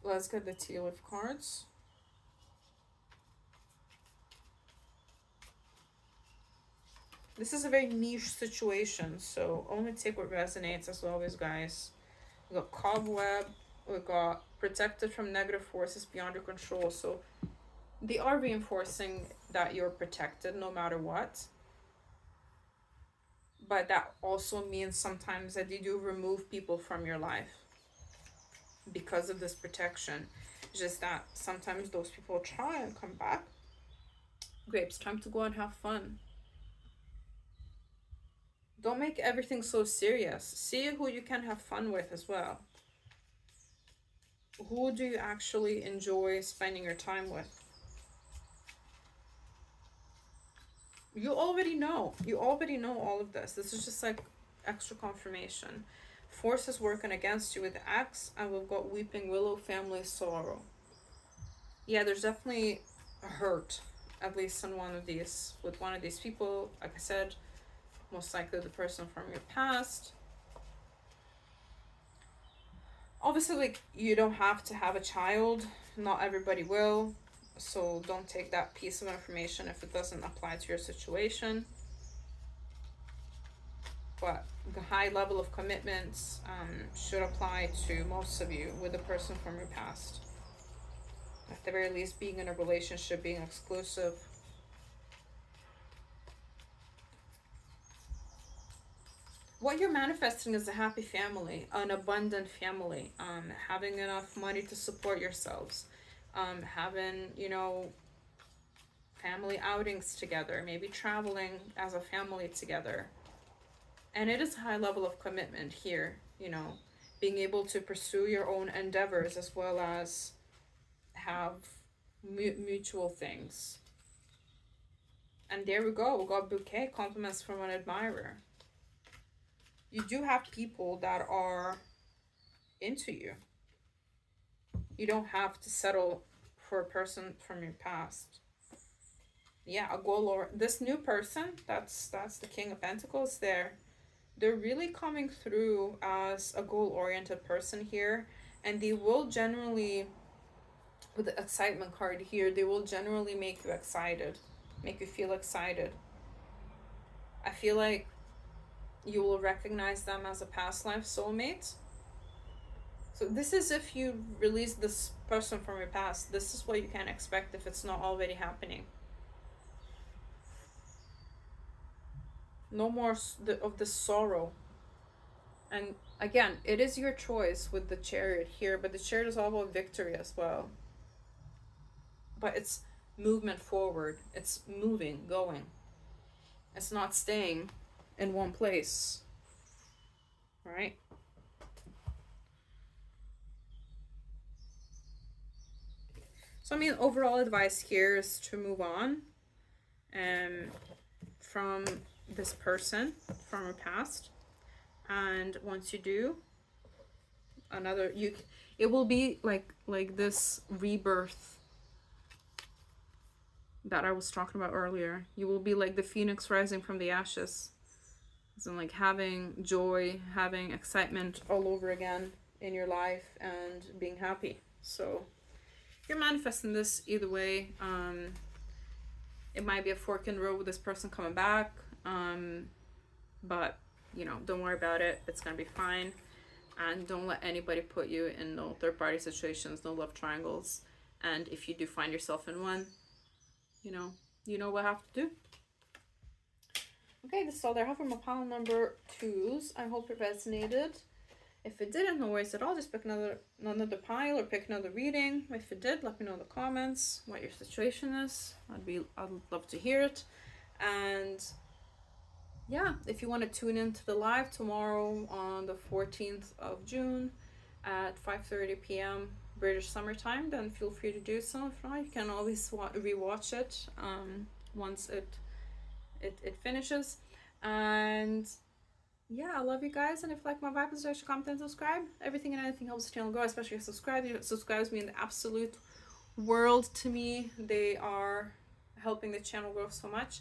Let's get the Tea Leaf cards. This is a very niche situation, so only take what resonates as always, guys. We got Cobweb, we got protected from negative forces beyond your control. So they are reinforcing that you're protected no matter what. But that also means sometimes that they do remove people from your life because of this protection. Just that sometimes those people try and come back. Grapes, time to go and have fun. Don't make everything so serious. See who you can have fun with as well. Who do you actually enjoy spending your time with? You already know. You already know all of this. This is just like extra confirmation. Forces working against you with the X, and we've got Weeping Willow, family sorrow. Yeah, there's definitely a hurt, at least on one of these, with one of these people. Like I said, most likely the person from your past. Obviously, like, you don't have to have a child. Not everybody will. So don't take that piece of information if it doesn't apply to your situation. But the high level of commitments should apply to most of you with a person from your past. At the very least, being in a relationship, being exclusive. What you're manifesting is a happy family, an abundant family, having enough money to support yourselves, having, you know, family outings together, maybe traveling as a family together. And it is a high level of commitment here, you know, being able to pursue your own endeavors as well as have mutual things. And there we go, we got bouquet, compliments from an admirer. You do have people that are into you. You don't have to settle for a person from your past. Yeah, a goal, or this new person, that's the King of Pentacles there. They're really coming through as a goal-oriented person here, and they will generally, with the excitement card here, they will generally make you excited, make you feel excited. I feel like you will recognize them as a past life soulmate. So this is if you release this person from your past. This is what you can expect if it's not already happening. No more of the sorrow. And again, it is your choice with the Chariot here, but the Chariot is all about victory as well. But it's movement forward. It's moving, going. It's not staying in one place. Right? So, I mean, overall advice here is to move on from this person from your past. And once you do, it will be like this rebirth that I was talking about earlier. You will be like the phoenix rising from the ashes. And like having joy, having excitement all over again in your life and being happy. So you're manifesting this either way. It might be a fork in the road with this person coming back. But, you know, don't worry about it. It's going to be fine. And don't let anybody put you in no third-party situations, no love triangles. And if you do find yourself in one, you know what I have to do. Okay, this is all I have for my pile number 2s. I hope it resonated. If it didn't, no worries at all. Just pick another pile or pick another reading. If it did, let me know in the comments what your situation is. I'd love to hear it. And yeah, if you want to tune into the live tomorrow on the 14th of June at 5:30 p.m., British summertime, then feel free to do so. If not, you can always rewatch it once it finishes. And yeah, I love you guys, and if you like my vibes, just comment and subscribe. Everything and anything helps the channel grow, especially if you subscribe. It subscribes mean the absolute world to me. They are helping the channel grow so much.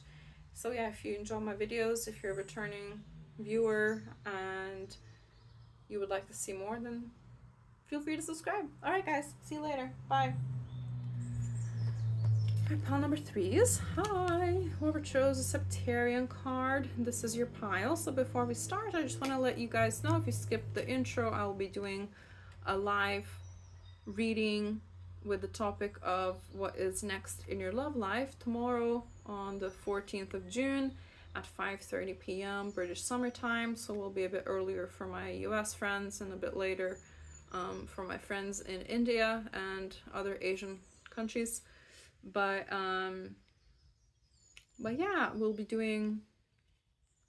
So yeah, if you enjoy my videos, if you're a returning viewer and you would like to see more, then feel free to subscribe. Alright guys, see you later. Bye. Pile number 3 is, hi, whoever chose a Sebtarian card, this is your pile. So before we start, I just want to let you guys know, if you skipped the intro, I'll be doing a live reading with the topic of what is next in your love life tomorrow on the 14th of June at 5:30 p.m. British summertime. So we'll be a bit earlier for my US friends and a bit later for my friends in India and other Asian countries. But yeah, we'll be doing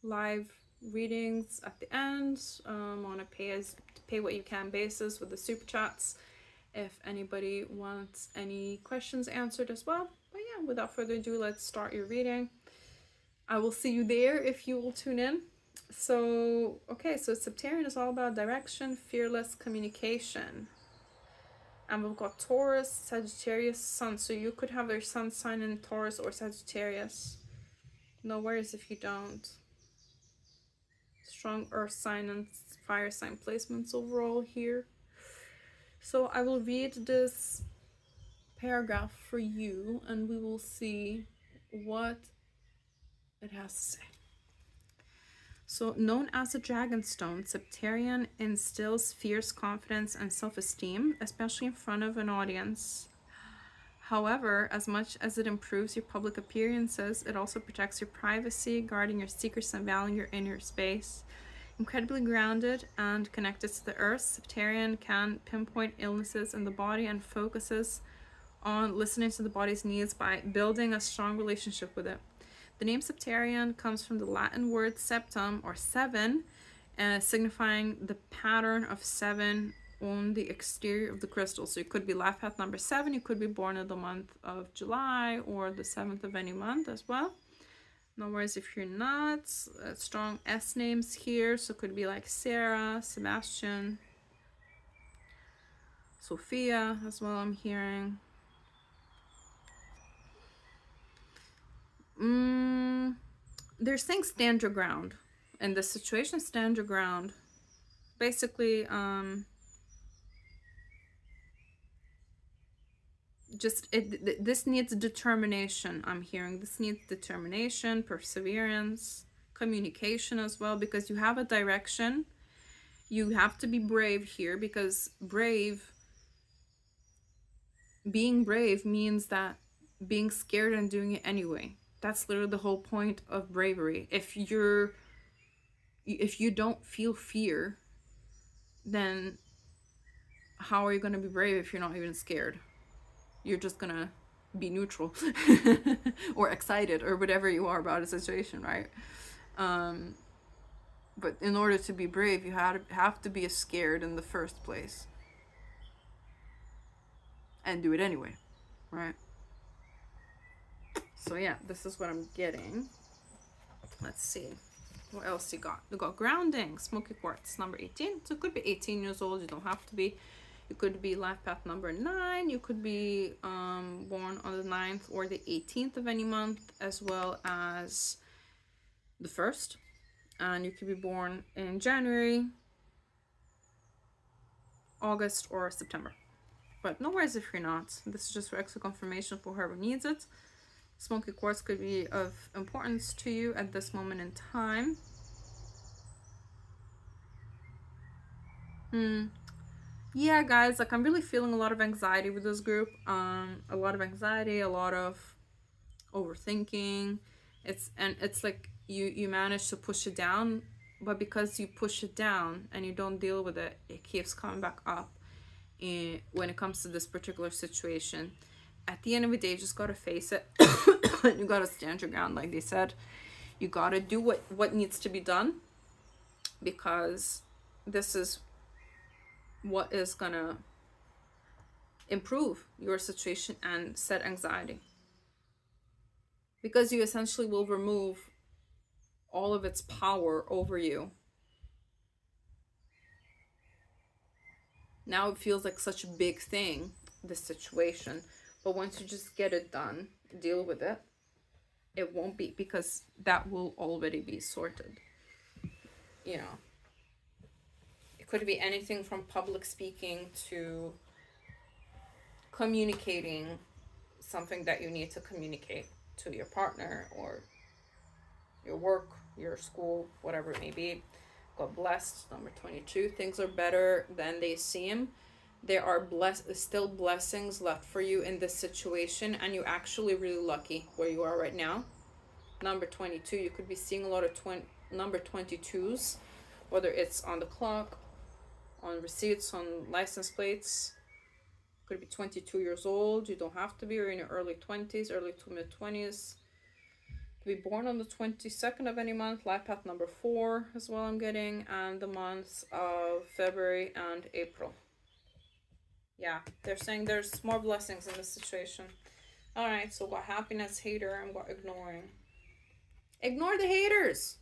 live readings at the end on a pay what you can basis with the super chats if anybody wants any questions answered as well. But yeah, without further ado, let's start your reading. I will see you there if you will tune in. So okay, so Sebtarian is all about direction, fearless communication. And we've got Taurus, Sagittarius, Sun. So you could have their sun sign in Taurus or Sagittarius. No worries if you don't. Strong earth sign and fire sign placements overall here. So I will read this paragraph for you and we will see what it has to say. So, known as a dragonstone, Sebtarian instills fierce confidence and self-esteem, especially in front of an audience. However, as much as it improves your public appearances, it also protects your privacy, guarding your secrets and valuing your inner space. Incredibly grounded and connected to the earth, Sebtarian can pinpoint illnesses in the body and focuses on listening to the body's needs by building a strong relationship with it. The name Sebtarian comes from the Latin word septum, or seven, signifying the pattern of 7 on the exterior of the crystal. So you could be life path number 7, you could be born in the month of July or the 7th of any month as well. No worries if you're not. Strong S names here, so it could be like Sarah, Sebastian, Sophia as well, I'm hearing. There's saying stand your ground. In this situation, stand your ground. Basically, this needs determination, I'm hearing. This needs determination, perseverance, communication as well, because you have a direction. You have to be brave here, because being brave means that being scared and doing it anyway. That's literally the whole point of bravery. If you don't feel fear, then how are you going to be brave if you're not even scared? You're just going to be neutral or excited or whatever you are about a situation, right? But in order to be brave, you have to be scared in the first place and do it anyway, right? So yeah, this is what I'm getting. Let's see. What else you got? You got grounding, smoky quartz, number 18. So it could be 18 years old. You don't have to be. You could be life path number 9. You could be born on the 9th or the 18th of any month, as well as the 1st. And you could be born in January, August, or September. But no worries if you're not. This is just for extra confirmation for whoever needs it. Smoky quartz could be of importance to you at this moment in time. Yeah, guys, like I'm really feeling a lot of anxiety with this group. A lot of anxiety, a lot of overthinking. It's like you manage to push it down, but because you push it down and you don't deal with it, it keeps coming back up. When it comes to this particular situation, at the end of the day, you just gotta face it. You gotta stand your ground, like they said. You gotta do what needs to be done, because this is what is gonna improve your situation and set anxiety, because you essentially will remove all of its power over you. Now it feels like such a big thing, this situation, but once you just get it done, deal with it, it won't be, because that will already be sorted. You know, it could be anything from public speaking to communicating something that you need to communicate to your partner or your work, your school, whatever it may be. Got blessed. Number 22. Things are better than they seem. There are still blessings left for you in this situation, and you're actually really lucky where you are right now. Number 22. You could be seeing a lot of number 22s, whether it's on the clock, on receipts, on license plates. Could be 22 years old. You don't have to be. You're in your early 20s, early to mid 20s. Be born on the 22nd of any month. Life path number 4 as well, I'm getting, and the months of February and April. Yeah, they're saying there's more blessings in this situation. All right, so got happiness, hater, and got ignoring. Ignore the haters.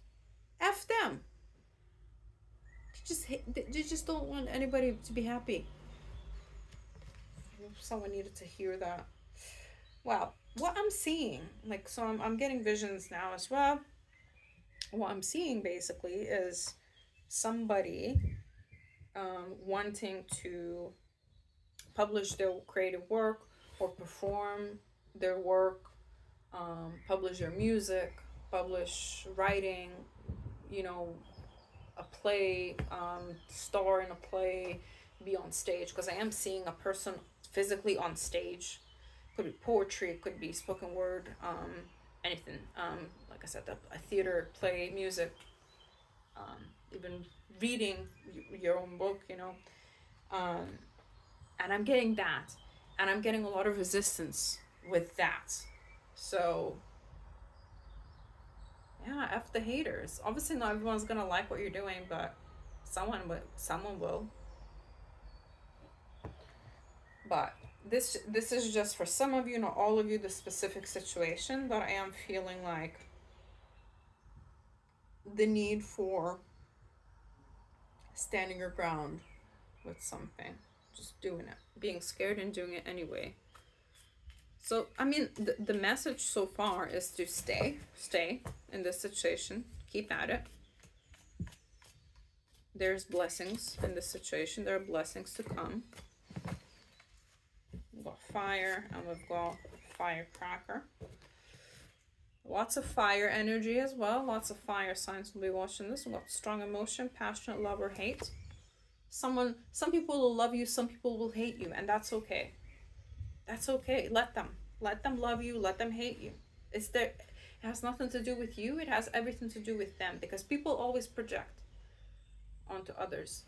F them. They just don't want anybody to be happy. Someone needed to hear that. Wow, what I'm seeing, like, so I'm getting visions now as well. What I'm seeing basically is somebody wanting to publish their creative work or perform their work, publish their music, publish writing, you know, a play, star in a play, be on stage, because I am seeing a person physically on stage. Could be poetry, could be spoken word, anything. Like I said, a theater, play, music, even reading your own book, you know. And I'm getting that. And I'm getting a lot of resistance with that. So, yeah, F the haters. Obviously not everyone's gonna like what you're doing, but someone will. But this is just for some of you, not all of you, the specific situation, but I am feeling like the need for standing your ground with something, just doing it, being scared and doing it anyway. So I mean, the message so far is to stay in this situation, keep at it. There's blessings in this situation. There are blessings to come. We've got fire, and we've got firecracker. Lots of fire energy as well. Lots of fire signs will be watching this. We've got strong emotion, passionate love or hate. Some people will love you, some people will hate you, and that's okay. That's okay. Let them love you, let them hate you. It has nothing to do with you. It has everything to do with them, because people always project onto others.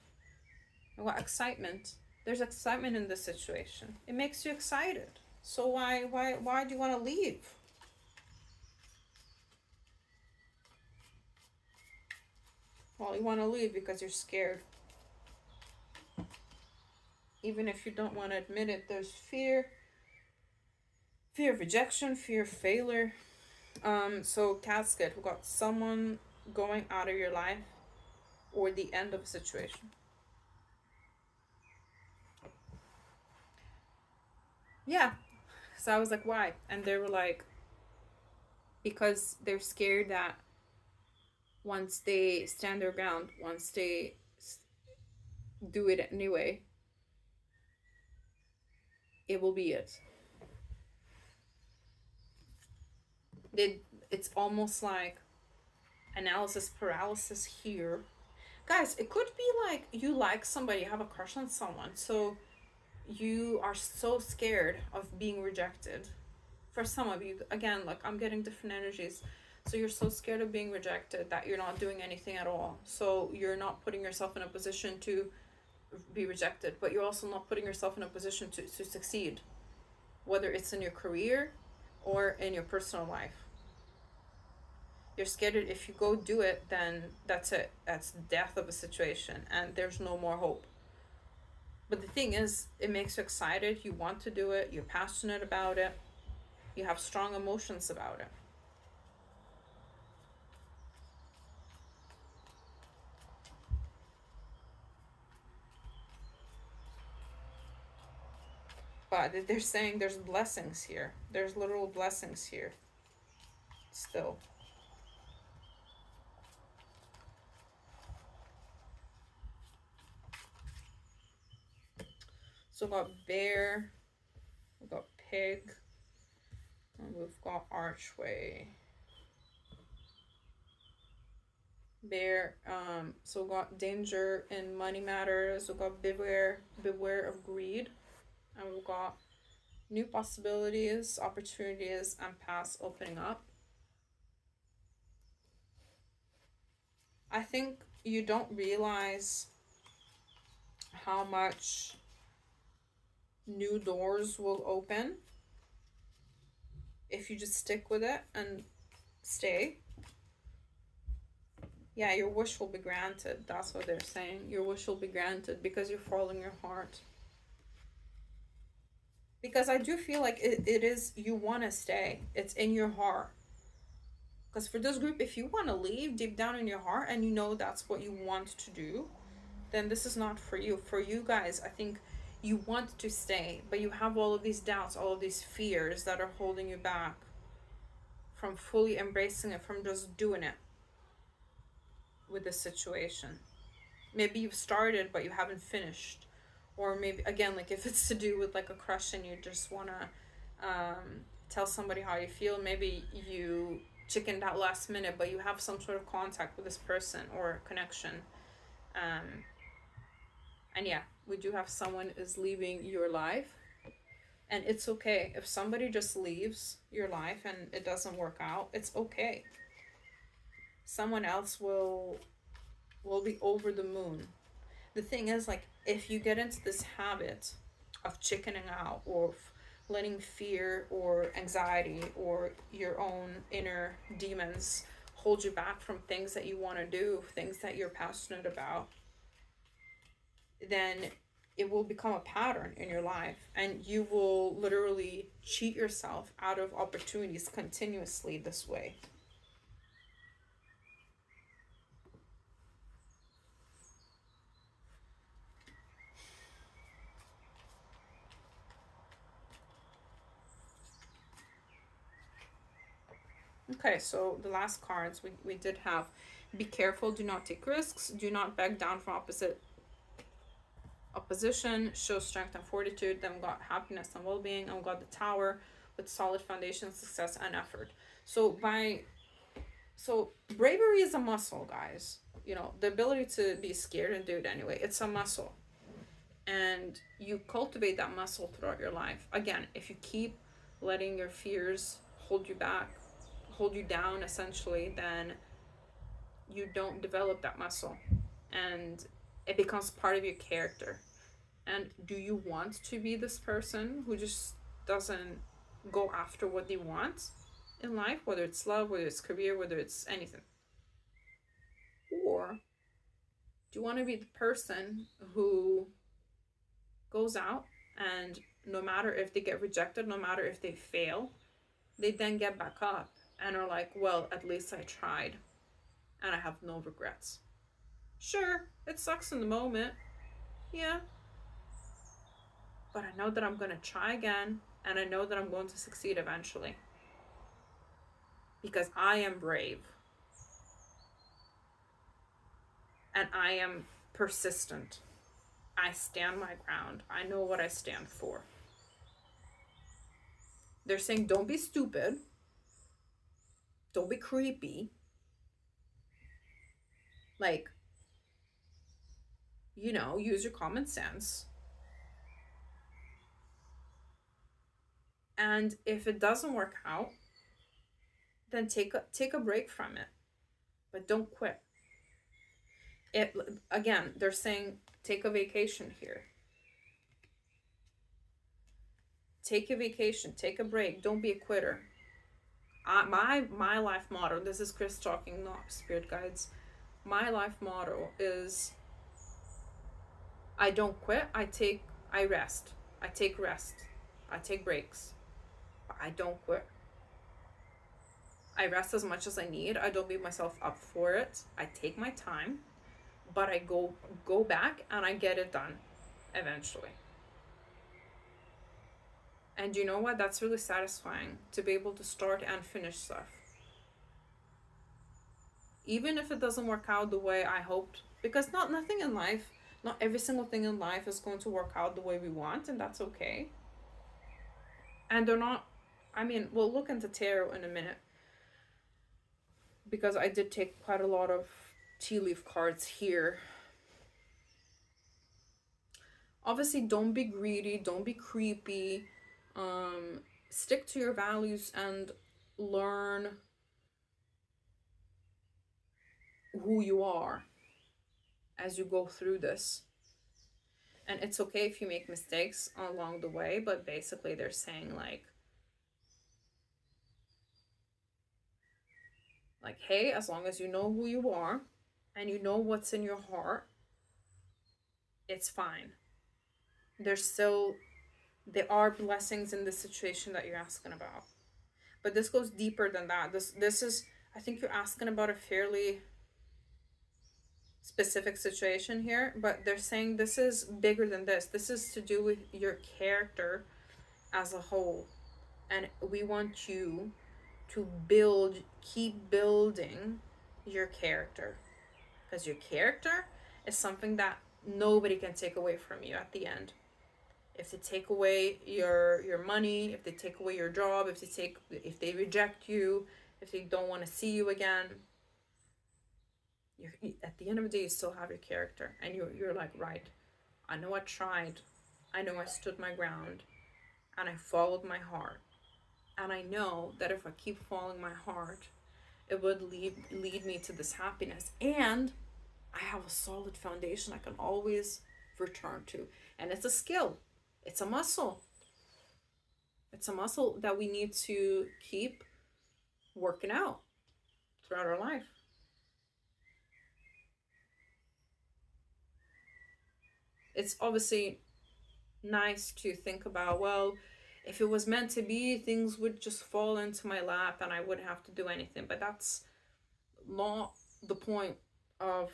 And what excitement? There's excitement in this situation. It makes you excited. So why do you want to leave? Well, you want to leave because you're scared. Even if you don't want to admit it, there's fear of rejection, fear of failure. So casket, we got someone going out of your life or the end of a situation. Yeah. So I was like, why? And they were like, because they're scared that once they stand their ground, once they do it anyway, it will be it. It's almost like analysis paralysis here. Guys, it could be like you like somebody, you have a crush on someone, so you are so scared of being rejected. For some of you, again, like I'm getting different energies. So you're so scared of being rejected that you're not doing anything at all. So you're not putting yourself in a position to be rejected, but you're also not putting yourself in a position to succeed, whether it's in your career or in your personal life. You're scared that if you go do it, then that's it. That's the death of a situation, and there's no more hope. But the thing is, it makes you excited. You want to do it. You're passionate about it. You have strong emotions about it. But they're saying there's blessings here. There's literal blessings here. Still. So we've got bear, we've got pig, and we've got archway. Bear, so we've got danger in money matters, we've got beware of greed, and we've got new possibilities, opportunities, and paths opening up. I think you don't realize how much new doors will open if you just stick with it and stay. Yeah, your wish will be granted. That's what they're saying. Your wish will be granted because you're following your heart. Because I do feel like it is, you want to stay. It's in your heart. Because for this group, if you want to leave deep down in your heart and you know that's what you want to do, then this is not for you. For you guys, I think you want to stay, but you have all of these doubts, all of these fears that are holding you back from fully embracing it, from just doing it with this situation. Maybe you've started, but you haven't finished. Or maybe, again, like if it's to do with like a crush and you just want to tell somebody how you feel, maybe you chickened out last minute, but you have some sort of contact with this person or connection. And yeah, we do have someone is leaving your life. And it's okay. If somebody just leaves your life and it doesn't work out, it's okay. Someone else will be over the moon. The thing is, like, if you get into this habit of chickening out or letting fear or anxiety or your own inner demons hold you back from things that you want to do, things that you're passionate about, then it will become a pattern in your life and you will literally cheat yourself out of opportunities continuously this way. Okay, so the last cards we did have: be careful, do not take risks, do not back down from opposition, show strength and fortitude. Then we got happiness and well-being, and we got the Tower with solid foundation, success, and effort. So bravery is a muscle, guys. You know, the ability to be scared and do it anyway, it's a muscle. And you cultivate that muscle throughout your life. Again, if you keep letting your fears hold you back, hold you down essentially, then you don't develop that muscle and it becomes part of your character. And do you want to be this person who just doesn't go after what they want in life, whether it's love, whether it's career, whether it's anything? Or do you want to be the person who goes out and no matter if they get rejected, no matter if they fail, they then get back up and are like, well, at least I tried and I have no regrets. Sure, it sucks in the moment. Yeah. But I know that I'm going to try again and I know that I'm going to succeed eventually. Because I am brave. And I am persistent. I stand my ground. I know what I stand for. They're saying don't be stupid. Don't be creepy. Like, you know, use your common sense. And if it doesn't work out, then take a break from it. But don't quit. Again, they're saying take a vacation here. Take a vacation, take a break. Don't be a quitter. My life motto, this is Chris talking, not spirit guides. My life motto is I don't quit. I rest. I take rest. I take breaks. But I don't quit. I rest as much as I need. I don't beat myself up for it. I take my time, but I go back and I get it done eventually. And you know what? That's really satisfying to be able to start and finish stuff. Even if it doesn't work out the way I hoped, because not every single thing in life is going to work out the way we want, and that's okay. And they're not, I mean, we'll look into tarot in a minute, because I did take quite a lot of tea leaf cards here. Obviously, don't be greedy, don't be creepy. Stick to your values and learn who you are as you go through this. And it's okay if you make mistakes along the way, but basically they're saying like, hey, as long as you know who you are and you know what's in your heart, it's fine. There are blessings in the situation that you're asking about. But this goes deeper than that. This is, I think you're asking about a fairly specific situation here, but they're saying this is bigger than this. This is to do with your character as a whole. And we want you to keep building your character. Because your character is something that nobody can take away from you at the end. If they take away your money, if they take away your job, if they reject you, if they don't want to see you again, at the end of the day, you still have your character, and you're like, right, I know I tried, I know I stood my ground, and I followed my heart, and I know that if I keep following my heart, it would lead me to this happiness, and I have a solid foundation I can always return to. And it's a skill, it's a muscle. It's a muscle that we need to keep working out throughout our life. It's obviously nice to think about, well, if it was meant to be, things would just fall into my lap and I wouldn't have to do anything. But that's not the point of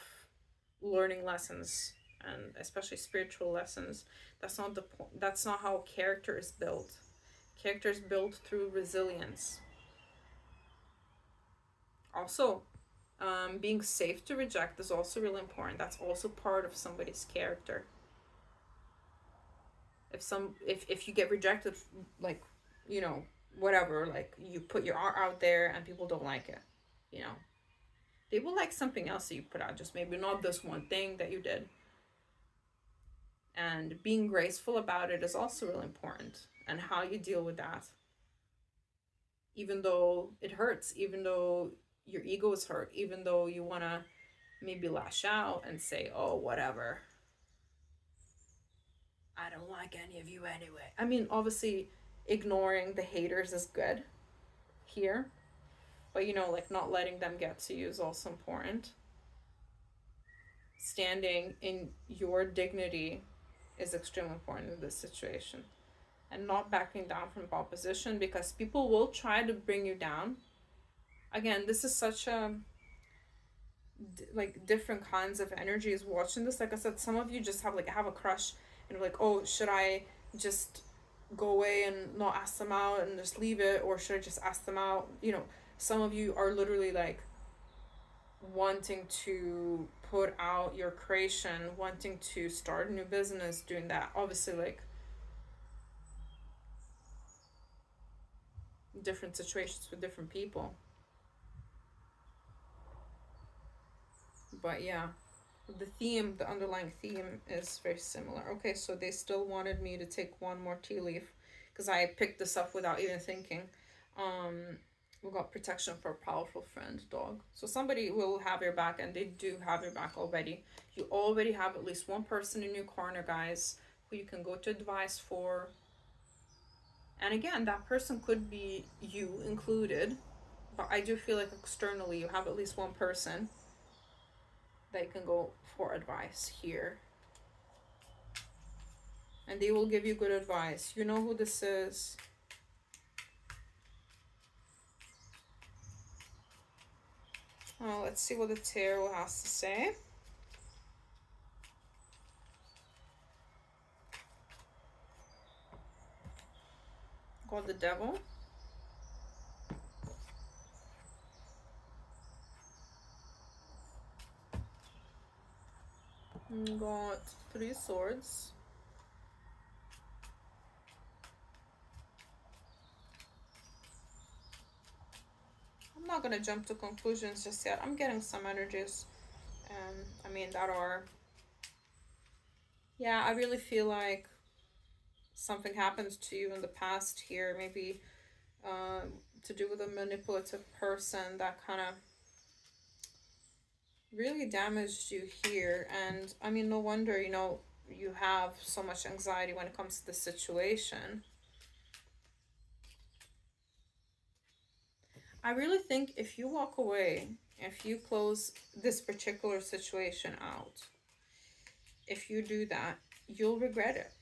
learning lessons, and especially spiritual lessons. That's not the point. That's not how character is built. Character is built through resilience. Also, being safe to reject is also really important. That's also part of somebody's character. If you get rejected, like, you know, whatever, like you put your art out there and people don't like it, you know, they will like something else that you put out, just maybe not this one thing that you did. And being graceful about it is also really important, and how you deal with that, even though it hurts, even though your ego is hurt, even though you want to maybe lash out and say, oh, whatever, I don't like any of you anyway. I mean, obviously, ignoring the haters is good here, but you know, like, not letting them get to you is also important. Standing in your dignity is extremely important in this situation, and not backing down from opposition, because people will try to bring you down. Again, this is such a like different kinds of energies watching this. Like I said, some of you just have a crush and like, oh, should I just go away and not ask them out and just leave it, or should I just ask them out? You know, some of you are literally like wanting to put out your creation, wanting to start a new business, doing that. Obviously, like, different situations with different people. But yeah, the underlying theme is very similar. Okay, so they still wanted me to take one more tea leaf, because I picked this up without even thinking. We got protection for a powerful friend, dog. So somebody will have your back, and they do have your back already. You already have at least one person in your corner, guys, who you can go to advice for. And again, that person could be you included, but I do feel like externally you have at least one person that you can go for advice here. And they will give you good advice. You know who this is. Oh, let's see what the tarot has to say. Got the devil. Got 3 swords. I'm not gonna jump to conclusions just yet. I'm getting some energies. I mean, that are... Yeah, I really feel like something happened to you in the past here. Maybe to do with a manipulative person that kind of really damaged you here. And I mean, no wonder, you know, you have so much anxiety when it comes to the situation. I really think if you walk away, if you close this particular situation out, if you do that, you'll regret it.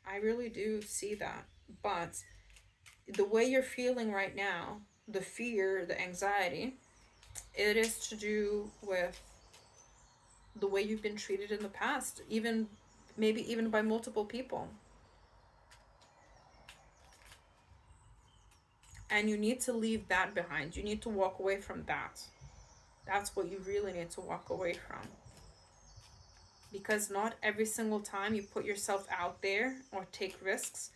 I really do see that. But the way you're feeling right now, the fear, the anxiety, it is to do with the way you've been treated in the past, even maybe even by multiple people. And you need to leave that behind. You need to walk away from that. That's what you really need to walk away from. Because not every single time you put yourself out there or take risks,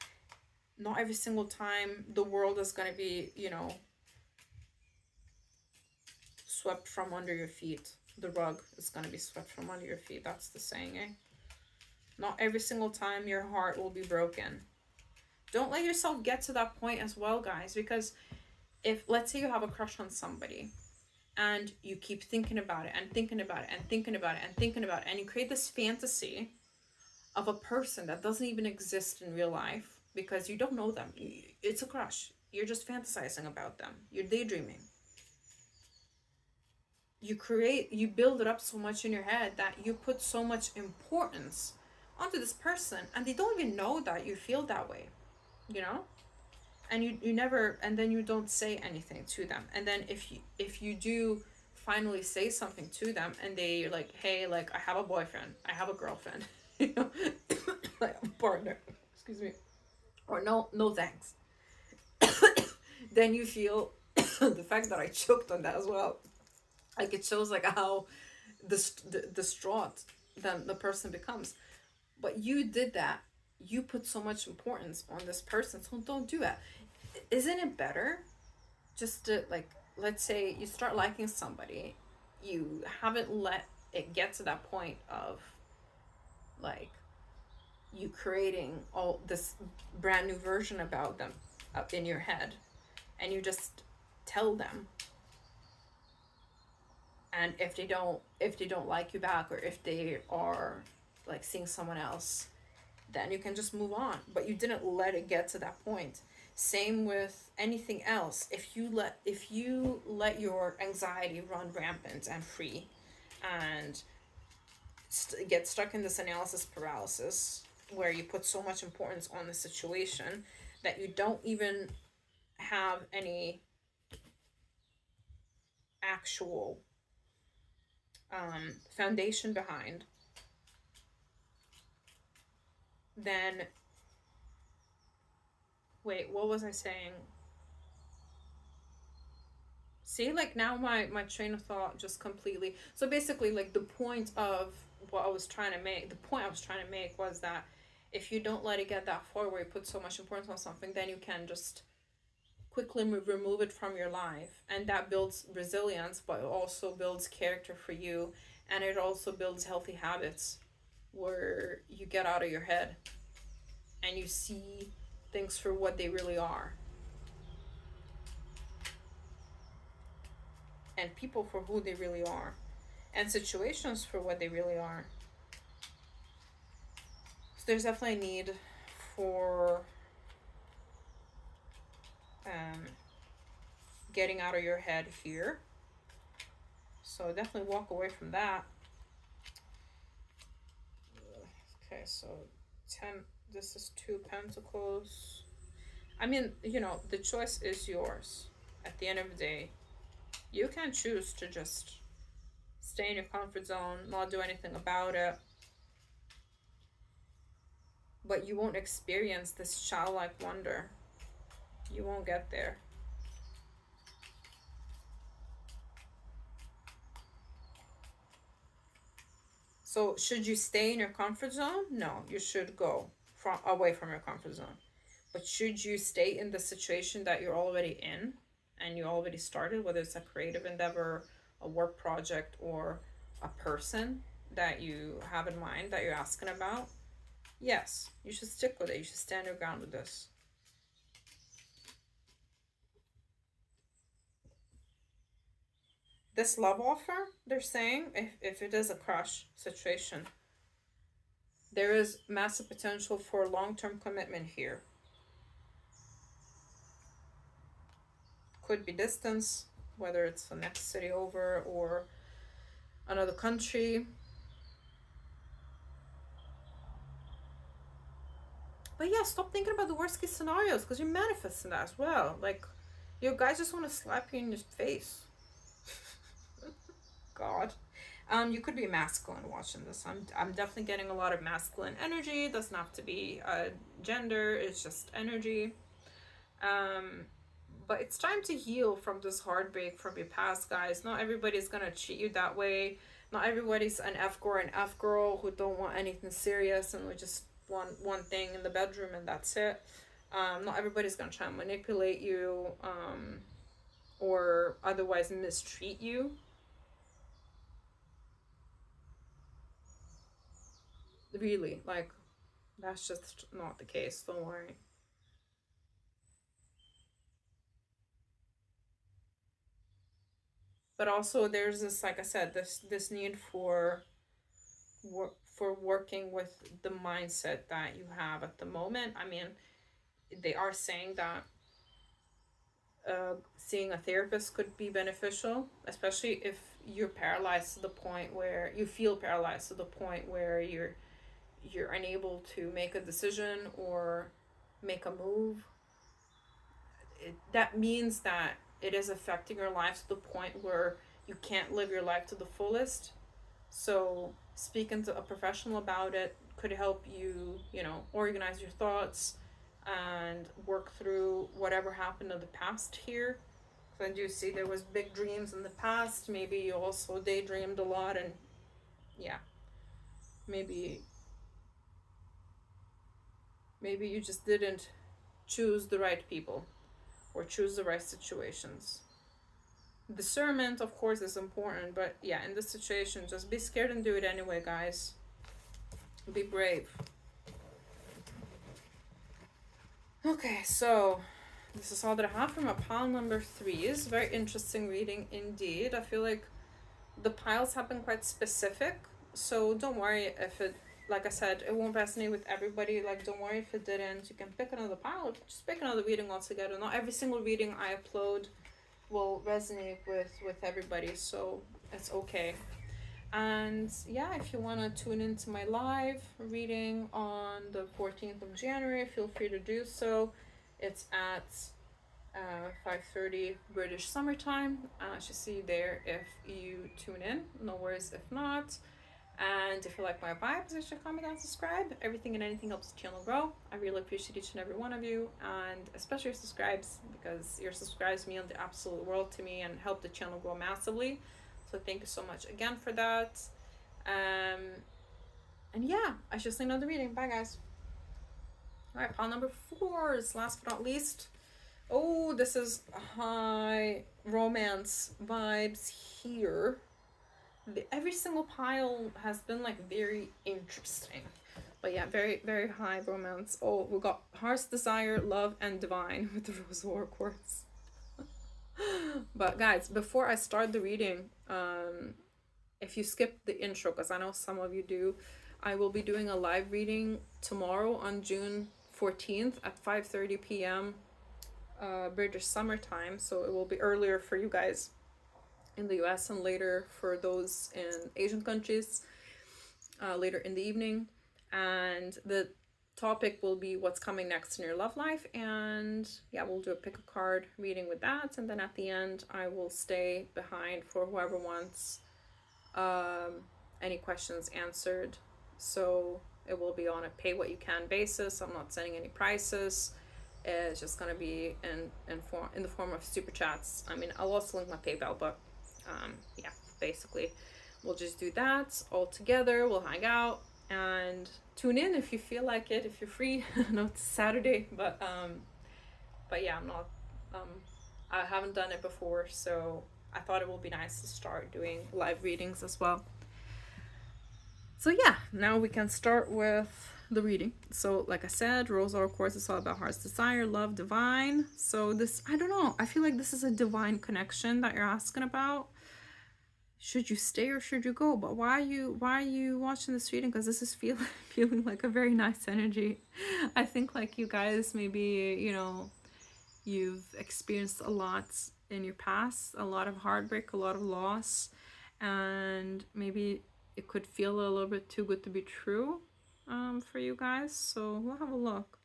not every single time the world is going to be, you know, swept from under your feet. The rug is going to be swept from under your feet. That's the saying, eh? Not every single time your heart will be broken. Don't let yourself get to that point as well, guys, because if, let's say you have a crush on somebody and you keep thinking about it and thinking about it and thinking about it and thinking about it, and you create this fantasy of a person that doesn't even exist in real life because you don't know them. It's a crush. You're just fantasizing about them. You're daydreaming. You build it up so much in your head that you put so much importance onto this person, and they don't even know that you feel that way, you know? And you never, and then you don't say anything to them. And then if you do finally say something to them and they're like, hey, like, I have a boyfriend, I have a girlfriend, you know, like a partner, excuse me, or no thanks, then you feel the fact that I choked on that as well, like, it shows like how distraught then the person becomes. But you did that. You put so much importance on this person, so don't do that. Isn't it better just to, like, let's say you start liking somebody, you haven't let it get to that point of, like, you creating all this brand new version about them up in your head, and you just tell them, and if they don't like you back, or if they are like seeing someone else, then you can just move on. But you didn't let it get to that point. Same with anything else. If you let your anxiety run rampant and free, and get stuck in this analysis paralysis where you put so much importance on the situation that you don't even have any actual foundation behind, then, wait, what was I saying? See, like, now my train of thought just completely... So basically, like, the point I was trying to make was that if you don't let it get that far where you put so much importance on something, then you can just quickly remove it from your life. And that builds resilience, but it also builds character for you. And it also builds healthy habits where you get out of your head and you see things for what they really are. And people for who they really are. And situations for what they really are. So there's definitely a need for getting out of your head here. So definitely walk away from that. Okay, so This is 2 Pentacles. I mean, you know, the choice is yours. At the end of the day, you can choose to just stay in your comfort zone, not do anything about it. But you won't experience this childlike wonder. You won't get there. So should you stay in your comfort zone? No, you should go away from your comfort zone. But should you stay in the situation that you're already in and you already started, whether it's a creative endeavor, a work project, or a person that you have in mind that you're asking about? Yes, you should stick with it. You should stand your ground with this. This love offer, they're saying, if it is a crush situation, there is massive potential for long-term commitment here. Could be distance, whether it's the next city over or another country. But yeah, stop thinking about the worst case scenarios, because you're manifesting that as well. Like, your guys just want to slap you in your face. God. You could be masculine watching this. I'm definitely getting a lot of masculine energy. It doesn't have to be gender, it's just energy. But it's time to heal from this heartbreak from your past, guys. Not everybody's gonna treat you that way. Not everybody's an F girl who don't want anything serious and we just want one thing in the bedroom and that's it. Not everybody's gonna try and manipulate you or otherwise mistreat you. Really, like, that's just not the case. Don't worry. But also, there's this, like I said, this need for working with the mindset that you have at the moment. I mean, they are saying that seeing a therapist could be beneficial, especially if you're paralyzed to the point where you feel paralyzed to the point where you're unable to make a decision or make a move. That means that it is affecting your life to the point where you can't live your life to the fullest. So speaking to a professional about it could help you, you know, organize your thoughts and work through whatever happened in the past here. So I do see there was big dreams in the past. Maybe you also daydreamed a lot, and yeah, maybe you just didn't choose the right people or choose the right situations. Discernment, of course, is important, but yeah, in this situation, just be scared and do it anyway, guys. Be brave. Okay, so this is all that I have from a pile number 3. It's very interesting reading indeed. I feel like the piles have been quite specific, so don't worry if it, like I said, it won't resonate with everybody. Like, don't worry if it didn't. You can pick another pile, just pick another reading altogether. Not every single reading I upload will resonate with everybody, so it's okay. And yeah, if you want to tune into my live reading on the 14th of January, feel free to do so. It's at 5:30 British summertime. I should see you there if you tune in. No worries if not. And if you like my vibes, you should comment and subscribe. Everything and anything helps the channel grow. I really appreciate each and every one of you, and especially your subscribes, because your subscribes mean the absolute world to me and help the channel grow massively. So thank you so much again for that. And yeah, I should say another reading. Bye, guys. All right, pile number 4 is last but not least. Oh, this is high romance vibes here. Every single pile has been like very interesting, but yeah, very very high romance. Oh, we got Heart's Desire, Love, and Divine with the Rose War Quartz. But guys, before I start the reading, if you skip the intro, because I know some of you do, I will be doing a live reading tomorrow on June 14th at 5:30 p.m. British summertime, so it will be earlier for you guys in the US and later for those in Asian countries, later in the evening. And the topic will be what's coming next in your love life, and yeah, we'll do a pick a card reading with that, and then at the end I will stay behind for whoever wants any questions answered. So it will be on a pay what you can basis. I'm not sending any prices. It's just gonna be in the form of super chats. I mean, I'll also link my PayPal, but yeah, basically we'll just do that all together. We'll hang out and tune in if you feel like it, if you're free. I know it's Saturday, but yeah, I'm not I haven't done it before, so I thought it would be nice to start doing live readings as well. So yeah, now we can start with the reading. So like I said, Rose Oro Quartz is all about heart's desire, love, divine. So this, I don't know, I feel like this is a divine connection that you're asking about. Should you stay or should you go? But why are you watching this reading? Because this is feeling like a very nice energy. I think like you guys maybe, you know, you've experienced a lot in your past, a lot of heartbreak, a lot of loss, and maybe it could feel a little bit too good to be true for you guys. So we'll have a look.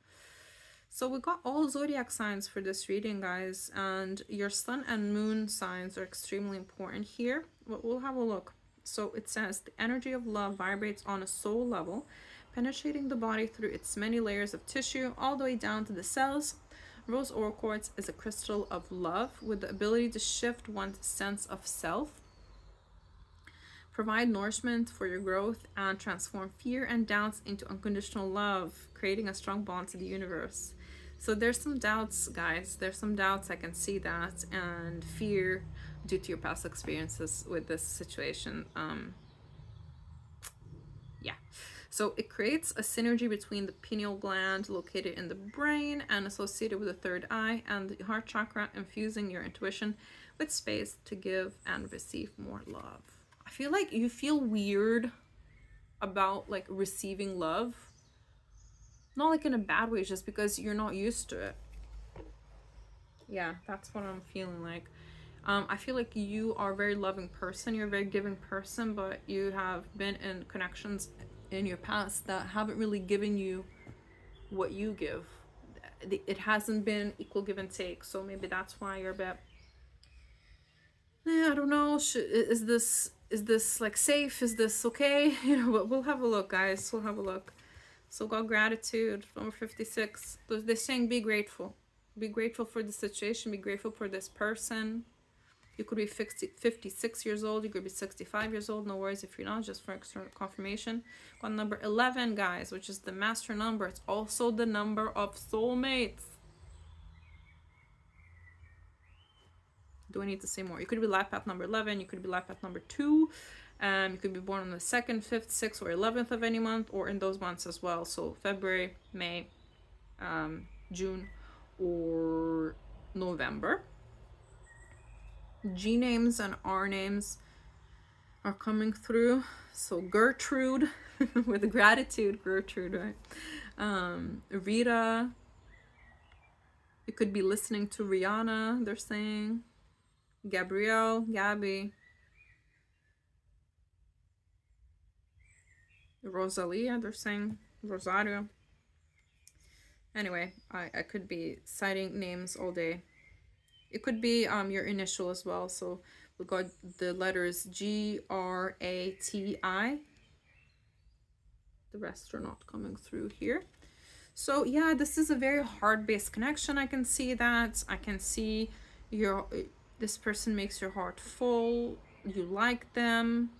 So we got all zodiac signs for this reading, guys, and your sun and moon signs are extremely important here. But we'll have a look. So it says the energy of love vibrates on a soul level, penetrating the body through its many layers of tissue all the way down to the cells. Rose Oro Quartz is a crystal of love with the ability to shift one's sense of self, provide nourishment for your growth, and transform fear and doubts into unconditional love, creating a strong bond to the universe. So there's some doubts, guys. There's some doubts, I can see that, and fear due to your past experiences with this situation. Yeah. So it creates a synergy between the pineal gland located in the brain and associated with the third eye and the heart chakra, infusing your intuition with space to give and receive more love. I feel like you feel weird about like receiving love. Not like in a bad way, just because you're not used to it. Yeah, that's what I'm feeling like. I feel like you are a very loving person. You're a very giving person, but you have been in connections in your past that haven't really given you what you give. It hasn't been equal give and take. So maybe that's why you're a bit, I don't know. Is this like safe? Is this okay? You know, but we'll have a look, guys. We'll have a look. So got gratitude, number 56. They're saying be grateful. Be grateful for the situation. Be grateful for this person. You could be 56 years old. You could be 65 years old. No worries if you're not, just for extra confirmation. Got number 11, guys, which is the master number. It's also the number of soulmates. Do I need to say more? You could be life path number 11. You could be life path number 2. You could be born on the 2nd, 5th, 6th, or 11th of any month, or in those months as well. So February, May, June, or November. G names and R names are coming through. So Gertrude, with gratitude, Gertrude, right? Rita. You could be listening to Rihanna, they're saying. Gabrielle, Gabby. Rosalia, they're saying. Rosario. Anyway, I could be citing names all day. It could be your initial as well. So we got the letters Grati. The rest are not coming through here. So yeah, this is a very heart-based connection. I can see that. I can see this person makes your heart full. You like them.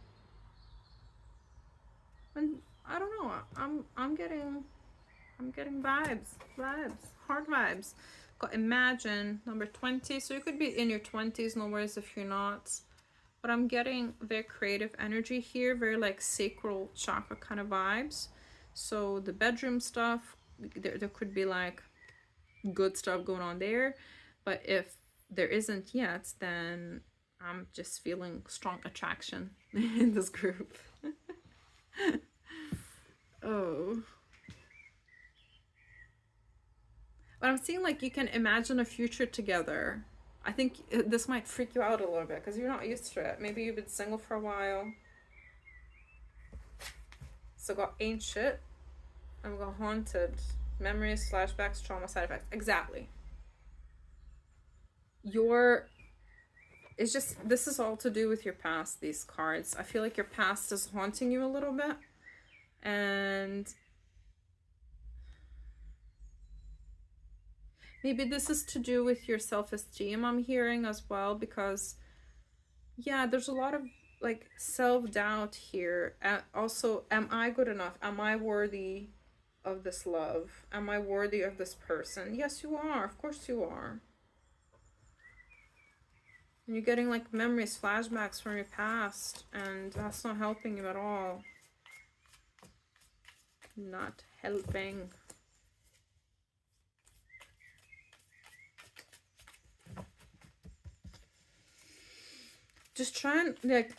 And I don't know. I'm getting vibes, heart vibes. Got imagine, number 20. So you could be in your 20s, no worries if you're not. But I'm getting very creative energy here, very like sacral chakra kind of vibes. So the bedroom stuff, there could be like good stuff going on there. But if there isn't yet, then I'm just feeling strong attraction in this group. Oh. But I'm seeing like you can imagine a future together. I think this might freak you out a little bit because you're not used to it. Maybe you've been single for a while. So got ancient. I'm going haunted. Memories, flashbacks, trauma, side effects. Exactly. It's just, this is all to do with your past, these cards. I feel like your past is haunting you a little bit. And maybe this is to do with your self-esteem, I'm hearing as well, because yeah, there's a lot of like self-doubt here. Also, am I good enough? Am I worthy of this love? Am I worthy of this person? Yes, you are. Of course you are. And you're getting like memories, flashbacks from your past, and that's not helping you at all. Not helping. Just try and, like,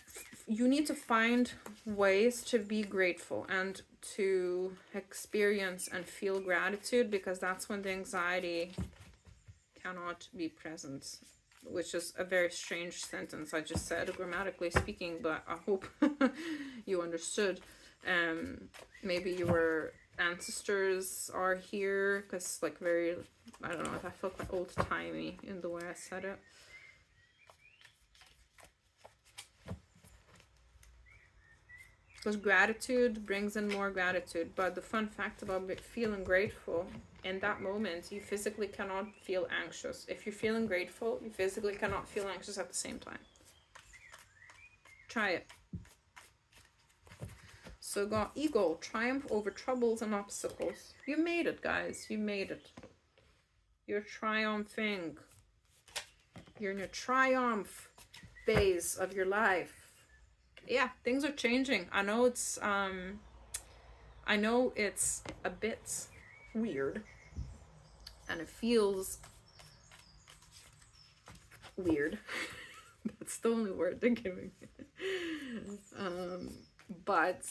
you need to find ways to be grateful and to experience and feel gratitude, because that's when the anxiety cannot be present, which is a very strange sentence I just said, grammatically speaking, but I hope you understood. Maybe your ancestors are here, because like very, I don't know, if I feel quite old-timey in the way I said it. Because gratitude brings in more gratitude. But the fun fact about feeling grateful, in that moment, you physically cannot feel anxious. If you're feeling grateful, you physically cannot feel anxious at the same time. Try it. So got ego, triumph over troubles and obstacles. You made it, guys. You made it. You're triumphing. You're in your triumph phase of your life. Yeah, things are changing. I know it's a bit weird, and it feels weird. That's the only word they're giving me. But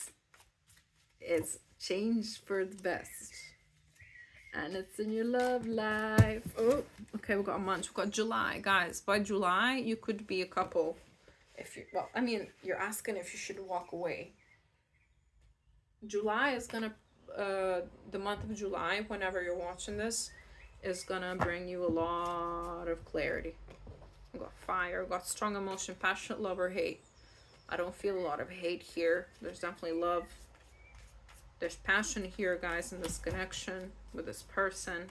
it's changed for the best, and it's in your love life. Oh, okay, we got a month. We got July, guys. By July, you could be a couple. If you, well, I mean, you're asking if you should walk away. July is gonna, the month of July, whenever you're watching this, is gonna bring you a lot of clarity. We got fire, we got strong emotion, passionate love or hate. I don't feel a lot of hate here. There's definitely love. There's passion here, guys, in this connection with this person.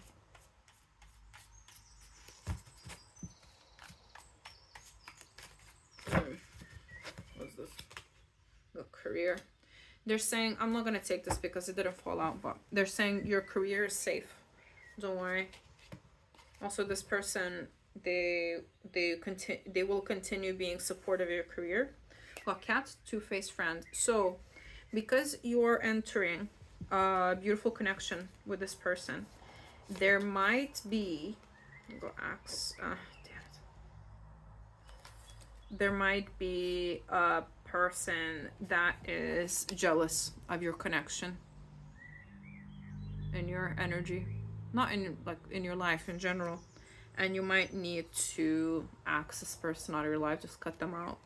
What's this? The career. They're saying, I'm not going to take this because it didn't fall out, but they're saying your career is safe. Don't worry. Also, this person, they will continue being supportive of your career. Got cat, two-faced friend. So, because you're entering a beautiful connection with this person, there might be, go axe, damn it. There might be a person that is jealous of your connection and your energy, not in like in your life in general, and you might need to axe this person out of your life. Just cut them out.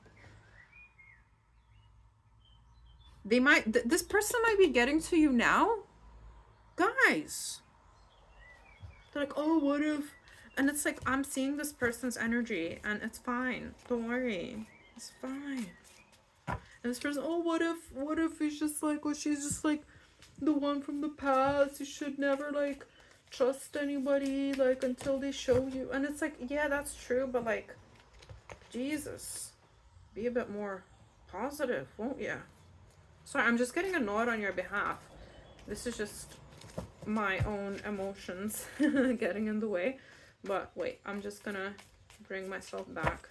They might, this person might be getting to you now, guys. They're like, oh, what if, and it's like, I'm seeing this person's energy and it's fine, don't worry, it's fine. And this person, oh, what if he's just like, oh, she's just like the one from the past, you should never like trust anybody like until they show you. And it's like, yeah, that's true, but like, Jesus, be a bit more positive, won't you? Sorry, I'm just getting annoyed on your behalf. This is just my own emotions getting in the way. But wait, I'm just gonna bring myself back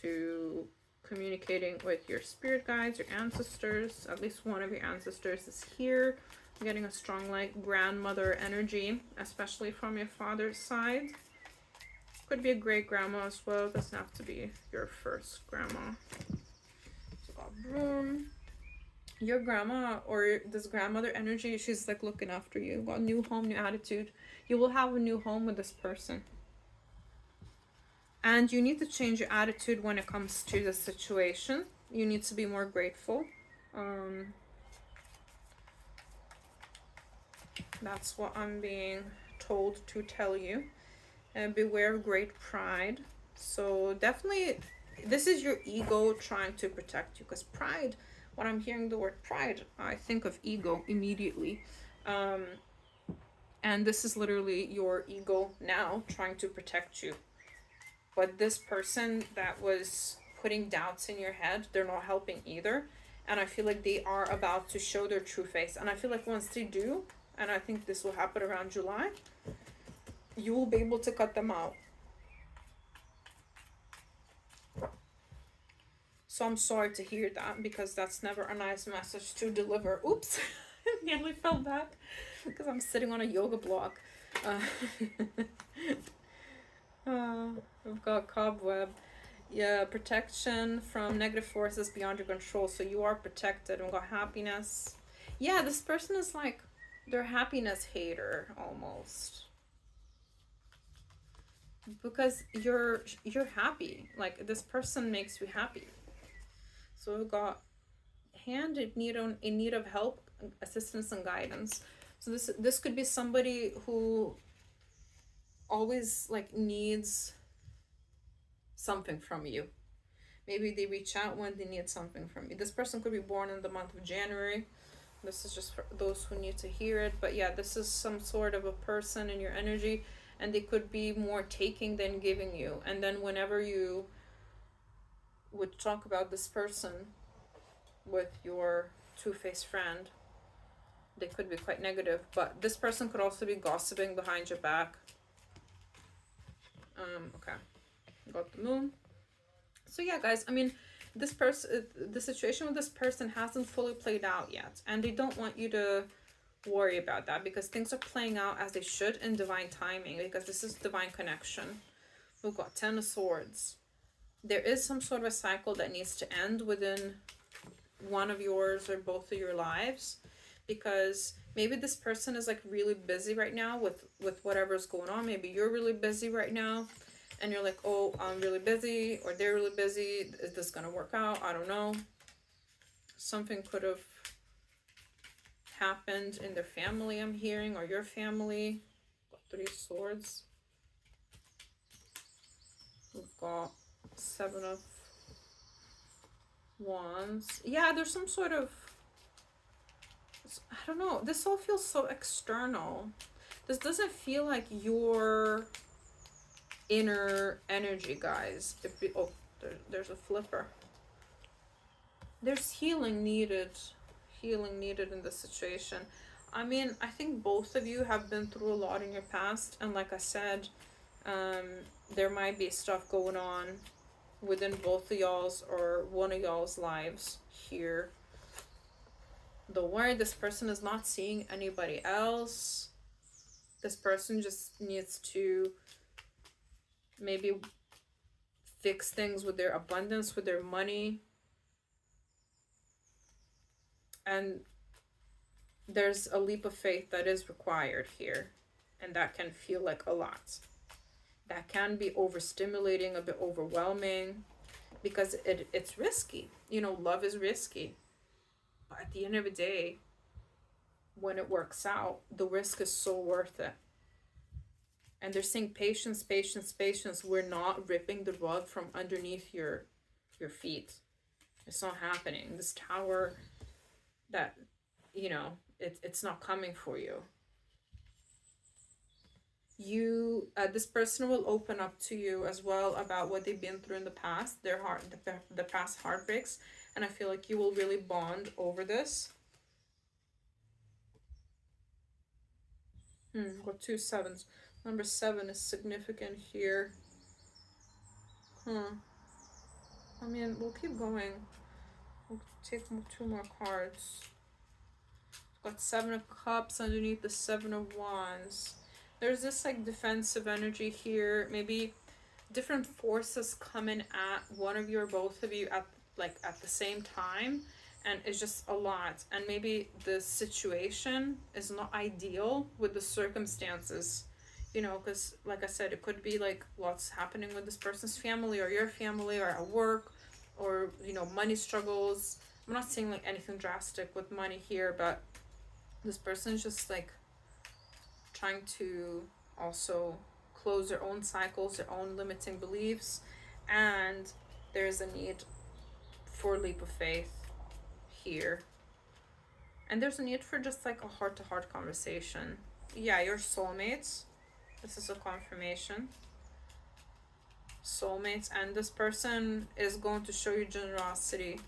to communicating with your spirit guides, your ancestors. At least one of your ancestors is here. I'm getting a strong like grandmother energy, especially from your father's side. Could be a great grandma as well. Doesn't have to be your first grandma. So boom. Your grandma or this grandmother energy, she's like looking after you. Got a new home, new attitude. You will have a new home with this person. And you need to change your attitude when it comes to the situation. You need to be more grateful. That's what I'm being told to tell you. And beware of great pride. So definitely, this is your ego trying to protect you. Because pride, when I'm hearing the word pride, I think of ego immediately. And this is literally your ego now trying to protect you. But this person that was putting doubts in your head, they're not helping either. And I feel like they are about to show their true face. And I feel like once they do, and I think this will happen around July, you will be able to cut them out. So I'm sorry to hear that, because that's never a nice message to deliver. Oops, I nearly fell back because I'm sitting on a yoga block. We've got cobweb. Yeah, protection from negative forces beyond your control. So you are protected. We've got happiness. Yeah, this person is like, they're happiness hater almost. Because you're happy. Like, this person makes you happy. So we've got hand in need of help, assistance, and guidance. So this could be somebody who always like needs something from you. Maybe they reach out when they need something from you. This person could be born in the month of January. This is just for those who need to hear it. But yeah, this is some sort of a person in your energy, and they could be more taking than giving you. And then whenever you would talk about this person with your two-faced friend, they could be quite negative. But this person could also be gossiping behind your back. Okay, got the moon. So yeah, guys, I mean, this person, the situation with this person hasn't fully played out yet, and they don't want you to worry about that, because things are playing out as they should in divine timing, because this is divine connection. We've got 10 of Swords. There is some sort of a cycle that needs to end within one of yours or both of your lives, because maybe this person is like really busy right now with whatever's going on. Maybe you're really busy right now, and you're like, oh, I'm really busy, or they're really busy. Is this gonna work out? I don't know. Something could have happened in their family, I'm hearing, or your family. Got 3 Swords. We've got 7 of Wands. Yeah, there's some sort of, I don't know, this all feels so external. This doesn't feel like your inner energy, guys. There's a flipper. There's healing needed in this situation. I mean, I think both of you have been through a lot in your past, and like I said, there might be stuff going on within both of y'all's or one of y'all's lives here. Don't worry, this person is not seeing anybody else. This person just needs to maybe fix things with their abundance, with their money. And there's a leap of faith that is required here, and that can feel like a lot. That can be overstimulating, a bit overwhelming, because it's risky. You know, love is risky. But at the end of the day, when it works out, the risk is so worth it. And they're saying patience, patience, patience. We're not ripping the rug from underneath your feet. It's not happening. This tower that, you know, it's not coming for you. This person will open up to you as well about what they've been through in the past, their heart, the past heartbreaks, and I feel like you will really bond over this. Got 2 7s. Number 7 is significant here. I mean, we'll keep going. We'll take 2 more cards. Got 7 of Cups underneath the 7 of Wands. There's this like defensive energy here. Maybe different forces coming at one of you or both of you at the same time, and it's just a lot. And maybe the situation is not ideal with the circumstances, you know, because like I said, it could be like lots happening with this person's family or your family or at work, or, you know, money struggles. I'm not saying like anything drastic with money here, but this person's just like trying to also close their own cycles, their own limiting beliefs, and there's a need for a leap of faith here. And there's a need for just like a heart-to-heart conversation. Yeah, your soulmates. This is a confirmation. Soulmates, and this person is going to show you generosity.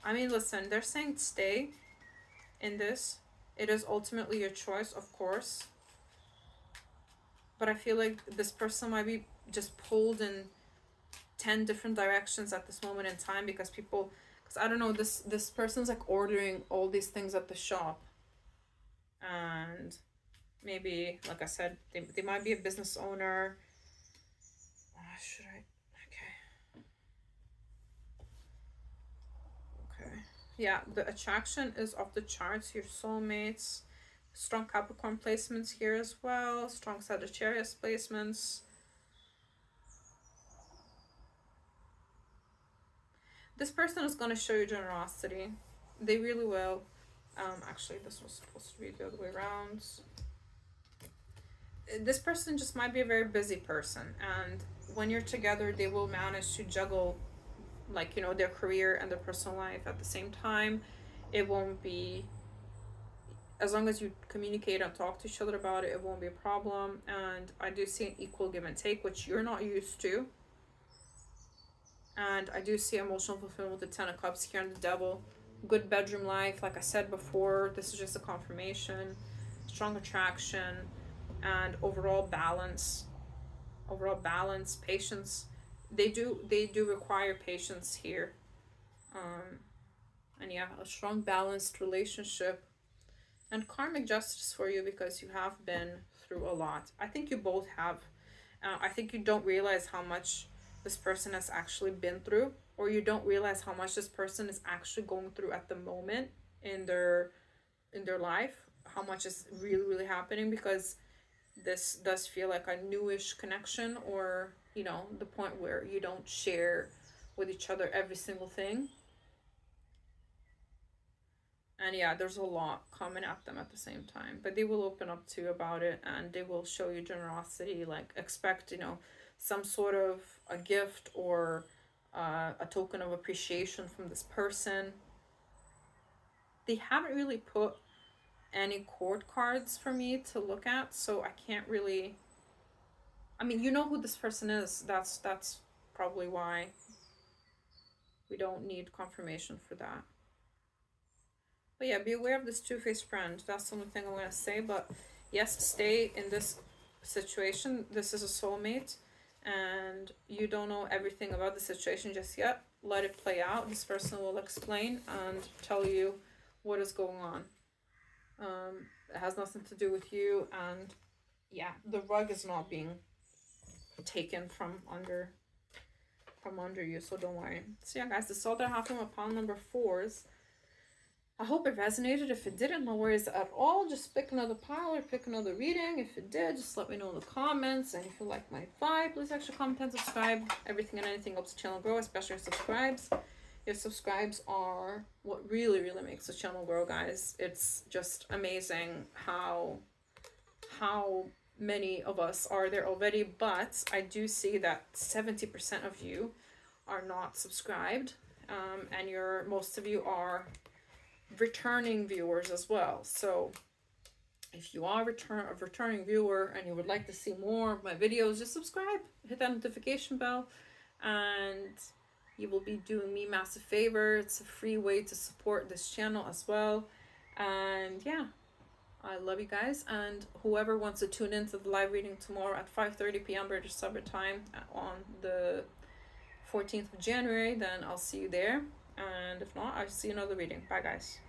I mean, listen, they're saying stay in this. It is ultimately your choice, of course. But I feel like this person might be just pulled in 10 different directions at this moment in time, because I don't know, this person's like ordering all these things at the shop. And maybe, like I said, they might be a business owner. Should I? Okay. Yeah, the attraction is off the charts. Your soulmates. Strong Capricorn placements here as well. Strong Sagittarius placements. This person is going to show you generosity. They really will. Actually, this was supposed to be the other way around. This person just might be a very busy person, and when you're together, they will manage to juggle, like, you know, their career and their personal life at the same time. It won't be, as long as you communicate and talk to each other about it, it won't be a problem. And I do see an equal give and take, which you're not used to. And I do see emotional fulfillment with the 10 of Cups here and the Devil. Good bedroom life, like I said before, this is just a confirmation. Strong attraction and overall balance. Patience. They do require patience here. And yeah, a strong balanced relationship. And karmic justice for you, because you have been through a lot. I think you both have. I think you don't realize how much this person has actually been through, or you don't realize how much this person is actually going through at the moment in their life, how much is really, really happening, because this does feel like a newish connection, or, you know, the point where you don't share with each other every single thing. And yeah, there's a lot coming at them at the same time, but they will open up to you about it, and they will show you generosity. Like, expect, you know, some sort of a gift or a token of appreciation from this person. They haven't really put any court cards for me to look at, so I can't really, I mean, you know who this person is. That's probably why we don't need confirmation for that. But yeah, be aware of this two-faced friend. That's the only thing I'm going to say. But yes, stay in this situation. This is a soulmate, and you don't know everything about the situation just yet. Let it play out. This person will explain and tell you what is going on. It has nothing to do with you, and yeah, the rug is not being taken from under you, so don't worry. So yeah, guys, this is all that I have from my pile number 4s. I hope it resonated. If it didn't, no worries at all. Just pick another pile or pick another reading. If it did, just let me know in the comments. And if you like my vibe, please actually comment and subscribe. Everything and anything helps the channel grow, especially your subscribes. Your subscribes are what really, really makes the channel grow, guys. It's just amazing how many of us are there already. But I do see that 70% of you are not subscribed. And most of you are returning viewers as well. So if you are a returning viewer and you would like to see more of my videos, just subscribe, hit that notification bell, and you will be doing me massive favor. It's a free way to support this channel as well. And yeah, I love you guys, and whoever wants to tune into the live reading tomorrow at 5:30 p.m. British Summer Time on the 14th of January, then I'll see you there. And if not, I'll see you another reading. Bye, guys.